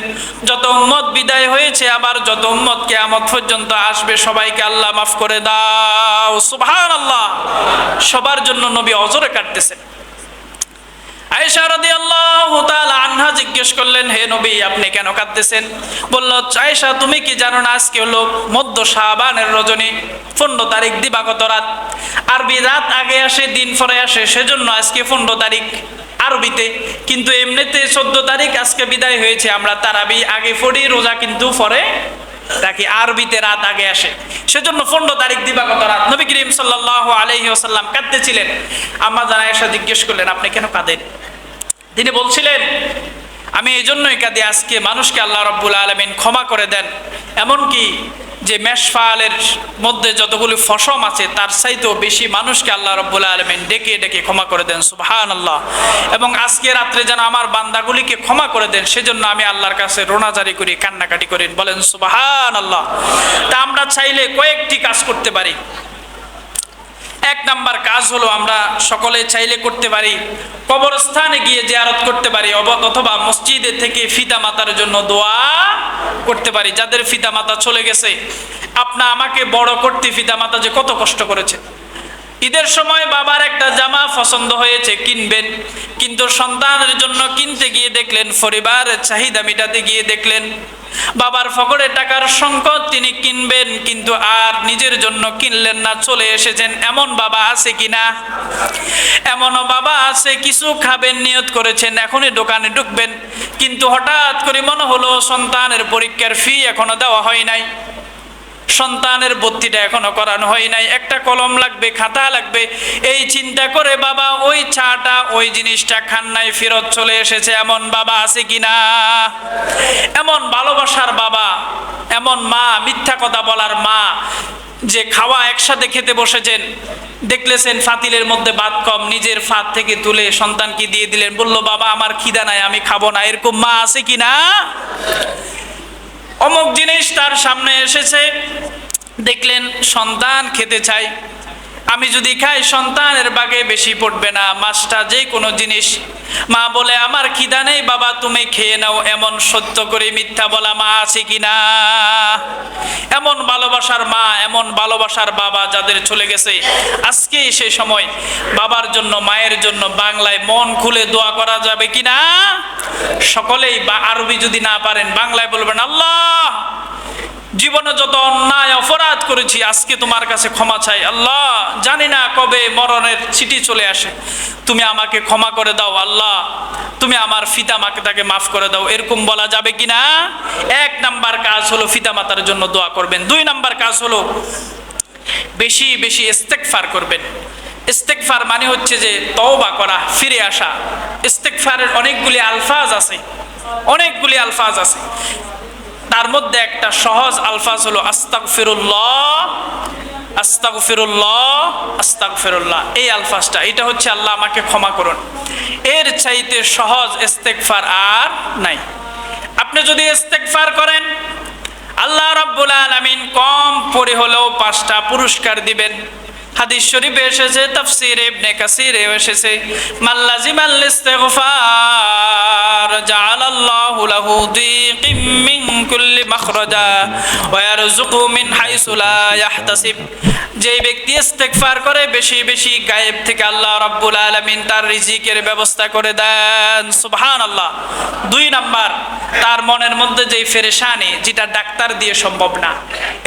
যত উম্মত বিদায় হয়েছে, আবার যত উম্মত কিয়ামত পর্যন্ত আসবে, সবাইকে আল্লাহ মাফ করে দাও। সুবহানাল্লাহ। সবার জন্য নবী অজরে কাটতেছেন। আয়েশা রাদিয়াল্লাহু তাআলা আনহা জিজ্ঞেস করলেন, হে নবী আপনি কেন কাঁদতেছেন? বলল, আয়েশা তুমি কি জানো না আজকে হলো মধ্য শাবানের রজনী, 15 তারিখ দিবাগত রাত। আরবি রাত আগে আসে, দিন পরে আসে, সেজন্য আজকে 15 তারিখ আরবিতে, কিন্তু এমনিতে 14 তারিখ আজকে বিদায় হয়েছে। আমরা তারাবি আগে পড়ি, রোজা কিন্তু পরে রাখি, আরবিতে রাত আগে আসে, সেজন্য 15 তারিখ দিবাগত রাত। নবী করিম সাল্লাল্লাহু আলাইহি ওয়াসাল্লাম কাঁদতেছিলেন। আম্মা জান আয়েশা জিজ্ঞেস করলেন, আপনি কেন কাঁদেন? তিনি বলছিলেন, আমি এই জন্যই কাঁদি, আজকে মানুষকে আল্লাহ রাব্বুল আলামিন ক্ষমা করে দেন। এমনকি যে মেষফালের মধ্যে যতগুলি ফসম আছে তার চাইতেও বেশি মানুষকে আল্লাহ রাব্বুল আলামিন ডেকে ডেকে ক্ষমা করে দেন, সুবহানাল্লাহ। এবং আজকে রাত্রে যেন আমার বান্দাগুলিকে ক্ষমা করে দেন, সেজন্য আমি আল্লাহর কাছে রোনাজারি করি, কান্নাকাটি করি, বলেন সুবহানাল্লাহ। তা আমরা চাইলে কয়েকটি কাজ করতে পারি। এক নাম্বার কাজ হলো, আমরা সকলে চাইলে করতে পারি কবরস্থানে গিয়ে জিয়ারত করতে পারি, অথবা মসজিদে থেকে পিতা মাতার জন্য দোয়া করতে পারি। যাদের পিতা মাতা চলে গেছে, আমাকে বড় করতে পিতা মাতা যে কত কষ্ট করেছে। ঈদের সময় বাবার একটা জামা পছন্দ হয়েছে, কিনবেন, কিন্তু সন্তানের জন্য কিনতে গিয়ে দেখলেন, পরিবারের চাহিদা মিটাতে গিয়ে দেখলেন বাবার পকেটে টাকার সংকট, তিনি কিনবেন কিন্তু আর নিজের জন্য কিনলেন না, চলে এসেছেন। এমন বাবা আছে কিনা? এমনও বাবা আছে, কিছু খাবেন নিয়ত করেছেন, এখনই দোকানে ঢুকবেন, কিন্তু হঠাৎ করে মনে হলো সন্তানের পরীক্ষার ফি এখনো দেওয়া হয় নাই, সন্তানের ভর্তিটা এখনো করানো হয় নাই, একটা কলম লাগবে, খাতা লাগবে, এই চিন্তা করে বাবা ওই চাটা, ওই জিনিসটা খান নাই, ফেরত চলে এসেছে। এমন বাবা আছে কিনা? এমন ভালোবাসার বাবা, এমন মা, মিথ্যা কথা বলার মা, যে খাওয়া একসাথে খেতে বসেছেন, দেখলেছেন ফাতিলের মধ্যে ভাত কম, নিজের ফাত থেকে তুলে সন্তানকে দিয়ে দিলেন, বলল বাবা আমার খিদা নাই, আমি খাবো না। এরকম মা আছে কিনা? অমুক জিনিস তার সামনে এসেছে, দেখলেন সন্তান খেতে চাই, আমি যদি খাই সন্তানের বাগে বেশি পড়বে না, মাছটা যে কোনো জিনিস, মা বলে আমার খিদা নেই বাবা তুমি খেয়ে নাও। এমন সত্য করে মিথ্যা বলা মা আছে কিনা? এমন ভালোবাসার মা, এমন ভালোবাসার বাবা যাদের চলে গেছে, আজকে সে সময় বাবার জন্য, মায়ের জন্য বাংলায় মন খুলে দোয়া করা যাবে কিনা? সকলেই, বা আরবি যদি না পারেন বাংলায় বলবেন, আল্লাহ জীবনে যত অন্যায় অপরাধ করেছি আজকে তোমার কাছে ক্ষমা চাই। আল্লাহ জানি না কবে মরণের চিঠি চলে আসে, তুমি আমাকে ক্ষমা করে দাও। আল্লাহ তুমি আমার পিতা মাকে তাকে মাফ করে দাও। এরকম বলা যাবে কিনা? এক নাম্বার কাজ হলো পিতা মাতার জন্য দোয়া করবেন। দুই নাম্বার কাজ হলো বেশি বেশি ইস্তেগফার করবেন। ইস্তেগফার মানে হচ্ছে যে তওবা করা, ফিরে আসা। ইস্তেগফারের অনেকগুলি আলফাজ আছে, অনেকগুলি আলফাজ আছে। তার মধ্যে একটা সহজ আলফাজ হলো আস্তাগফিরুল্লাহ, আস্তাগফিরুল্লাহ, আস্তাগফিরুল্লাহ। এই আলফাজটা, এটা হচ্ছে আল্লাহ আমাকে ক্ষমা করুন। এর চাইতে সহজ ইস্তেগফার আর নাই। আপনি যদি ইস্তেগফার করেন, আল্লাহ রাব্বুল আলামিন কম পড়ে হলেও 5টা পুরস্কার দিবেন। হাদিস শরীফে এসেছে, তাফসীর ইবনে কাসিরে এসেছে, মাল্লাজিমাল ইস্তিগফার জাআলাল্লাহু লাহু দিকিম মিন কুল্লি মাখরাজা ওয়া ইয়ারযুকু মিন হাইসু লা ইয়াহতাসিব। যেই ব্যক্তি ইস্তিগফার করে বেশি বেশি, গায়েব থেকে আল্লাহ রাব্বুল আলামিন তার রিজিকের ব্যবস্থা করে দেন, সুবহানাল্লাহ। 2 নাম্বার, তার মনের মধ্যে যেই পেরেশানি, যেটা ডাক্তার দিয়ে সম্ভব না,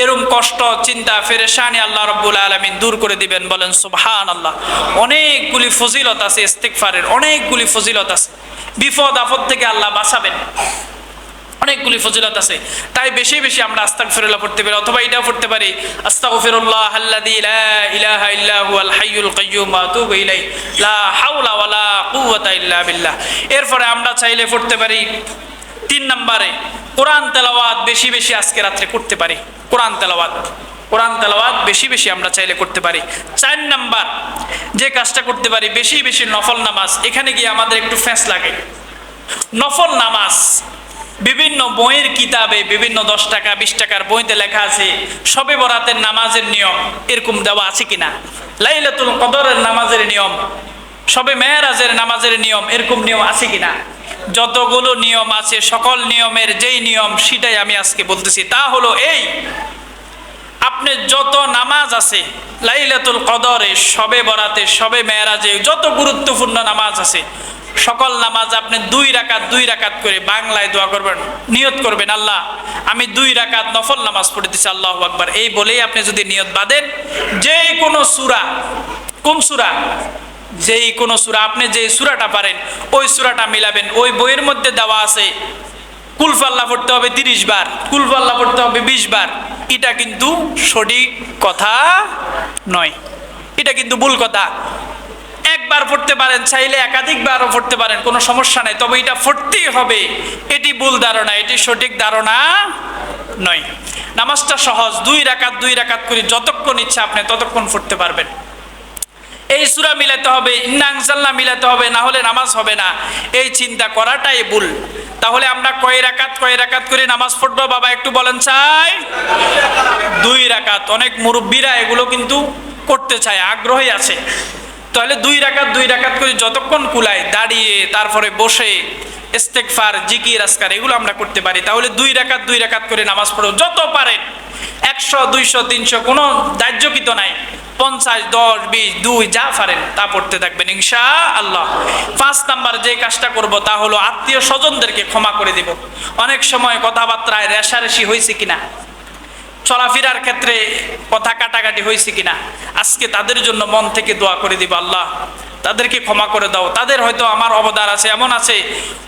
এরকম কষ্ট, চিন্তা, পেরেশানি আল্লাহ রাব্বুল আলামিন দূর করে দিবেন, বলেন সুবহানাল্লাহ। অনেকগুলি ফজিলত আছে ইস্তিগফারের, অনেকগুলি ফজিলত আছে। বিপদ আপদ থেকে আল্লাহ বাঁচাবেন, অনেকগুলি ফজিলত আছে। তাই বেশি বেশি আমরা আস্তাগফিরুল্লাহ পড়তে পারি, অথবা এটাও পড়তে পারি, আস্তাগফিরুল্লাহ আল্লাযী লা ইলাহা ইল্লা হুয়াল হাইয়ুল কাইয়্যুম ওয়া আতুবু ইলাইহি লা হাওলা ওয়ালা কুওয়াতা ইল্লা বিল্লাহ। এরপরে আমরা চাইলে পড়তে পারি 3 নম্বরে কোরআন তেলাওয়াত বেশি বেশি আজকে রাত্রে করতে পারি। কোরআন তেলাওয়াত, কোরআন তেলাওয়াত বেশি বেশি আমরা চাইলে করতে পারি। 4 নাম্বার যে কাজটা করতে পারি, বেশি বেশি নফল নামাজ। এখানে গিয়ে আমাদের একটু ফ্যাঁস লাগে। নফল নামাজ বিভিন্ন বইয়ের কিতাবে, বিভিন্ন 10 টাকা 20 টাকার বইতে লেখা আছে শবে বরাতের নামাজের নিয়ম, এরকম দেওয়া আছে কিনা? লাইলাতুল কদরের নামাজের নিয়ম, শবে মেরাজের নামাজের নিয়ম, এরকম নিয়ম আছে কিনা? যতগুলো নিয়ম আছে, সকল নিয়মের যেই নিয়ম সেটাই আমি আজকে বলতেছি। তা হলো এই, আপনি যত নামাজ আছে লাইলাতুল কদরে, শবে বরাতে, শবে মেরাজে, যত গুরুত্বপূর্ণ নামাজ আছে, সকল নামাজ আপনি 2 রাকাত করে বাংলায় দোয়া করবেন, নিয়ত করবেন, আল্লাহ আমি 2 রাকাত নফল নামাজ পড়তেছি, আল্লাহু আকবার। এই বলেই আপনি যদি নিয়ত বাঁধেন, যে কোনো সূরা, কোন সূরা, যেই কোনো সূরা, আপনি যে সূরাটা পারেন ওই সূরাটা মিলাবেন। ওই বইয়ের মধ্যে দেওয়া আছে কুল ফাল্লাহ পড়তে হবে 30 বার, কুল ফাল্লাহ পড়তে হবে 20 বার। এটা কিন্তু সঠিক কথা নয়, এটা কিন্তু ভুল কথা। একবার পড়তে পারেন, চাইলে একাধিকবারও পড়তে পারেন, কোনো সমস্যা নাই, তবে এটা পড়তেই হবে, এটি ভুল ধারণা, এটি সঠিক ধারণা নয়। নামাজটা সহজ, 2 রাকাত করে যতক্ষণ ইচ্ছা আপনি ততক্ষণ পড়তে পারবেন। এই সূরা মিলাতে হবে, ইন্না আনজালনা মিলাতে হবে, না হলে নামাজ হবে না, এই চিন্তা করাটাই ভুল। তাহলে আমরা কয় রাকাত করে নামাজ পড়বো বাবা একটু বলেন চাই? 2 রাকাত। অনেক মুরব্বীরা এগুলো কিন্তু করতে চায়, আগ্রহী আছে। তাহলে 2 রাকাত করে যতক্ষণ কুলায়, দাঁড়িয়ে তারপরে বসে ইস্তেগফার, জিকির, আজকার এগুলো আমরা করতে পারি। তাহলে 2 রাকাত করে নামাজ পড়ো যত পারেন, 100, 200, 300 কোনো দাহ্যকৃত নাই, 50, 10, 20, 2 যা পারেন তা পড়তে থাকবেন ইনশাআল্লাহ। 5 নাম্বার যে কাজটা করব তা হলো আত্মীয় স্বজনদেরকে ক্ষমা করে দিব। অনেক সময় কথাবার্তায় রেষারেষি হয়েছে কিনা, চলাফেরার ক্ষেত্রে কথা কাটাকাটি হয়েছে কিনা, আজকে তাদের জন্য মন থেকে দোয়া করে দিব, আল্লাহ তাদেরকে ক্ষমা করে দাও। তাদের হয়তো আমার অবদান আছে, এমন আছে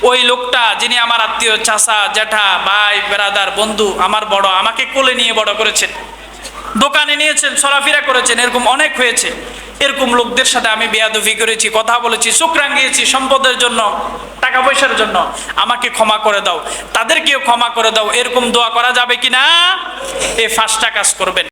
ওই লোকটা যিনি আমার আত্মীয়, চাচা, জ্যাঠা, ভাই, বেরাদার, বন্ধু, আমার বড়, আমাকে কোলে নিয়ে বড় করেছেন, দোকানে নিয়েছেন, চলাফেরা করেছেন, এরকম অনেক হয়েছে। এরকম লোকদের সাথে আমি বেয়াদবি করেছি, কথা বলেছি, চোখ রাঙিয়েছি সম্পদের জন্য, টাকা পয়সার জন্য, আমাকে ক্ষমা করে দাও, তাদেরকেও ক্ষমা করে দাও, এরকম দোয়া করা যাবে কিনা? এই 5টা কাজ করবেন।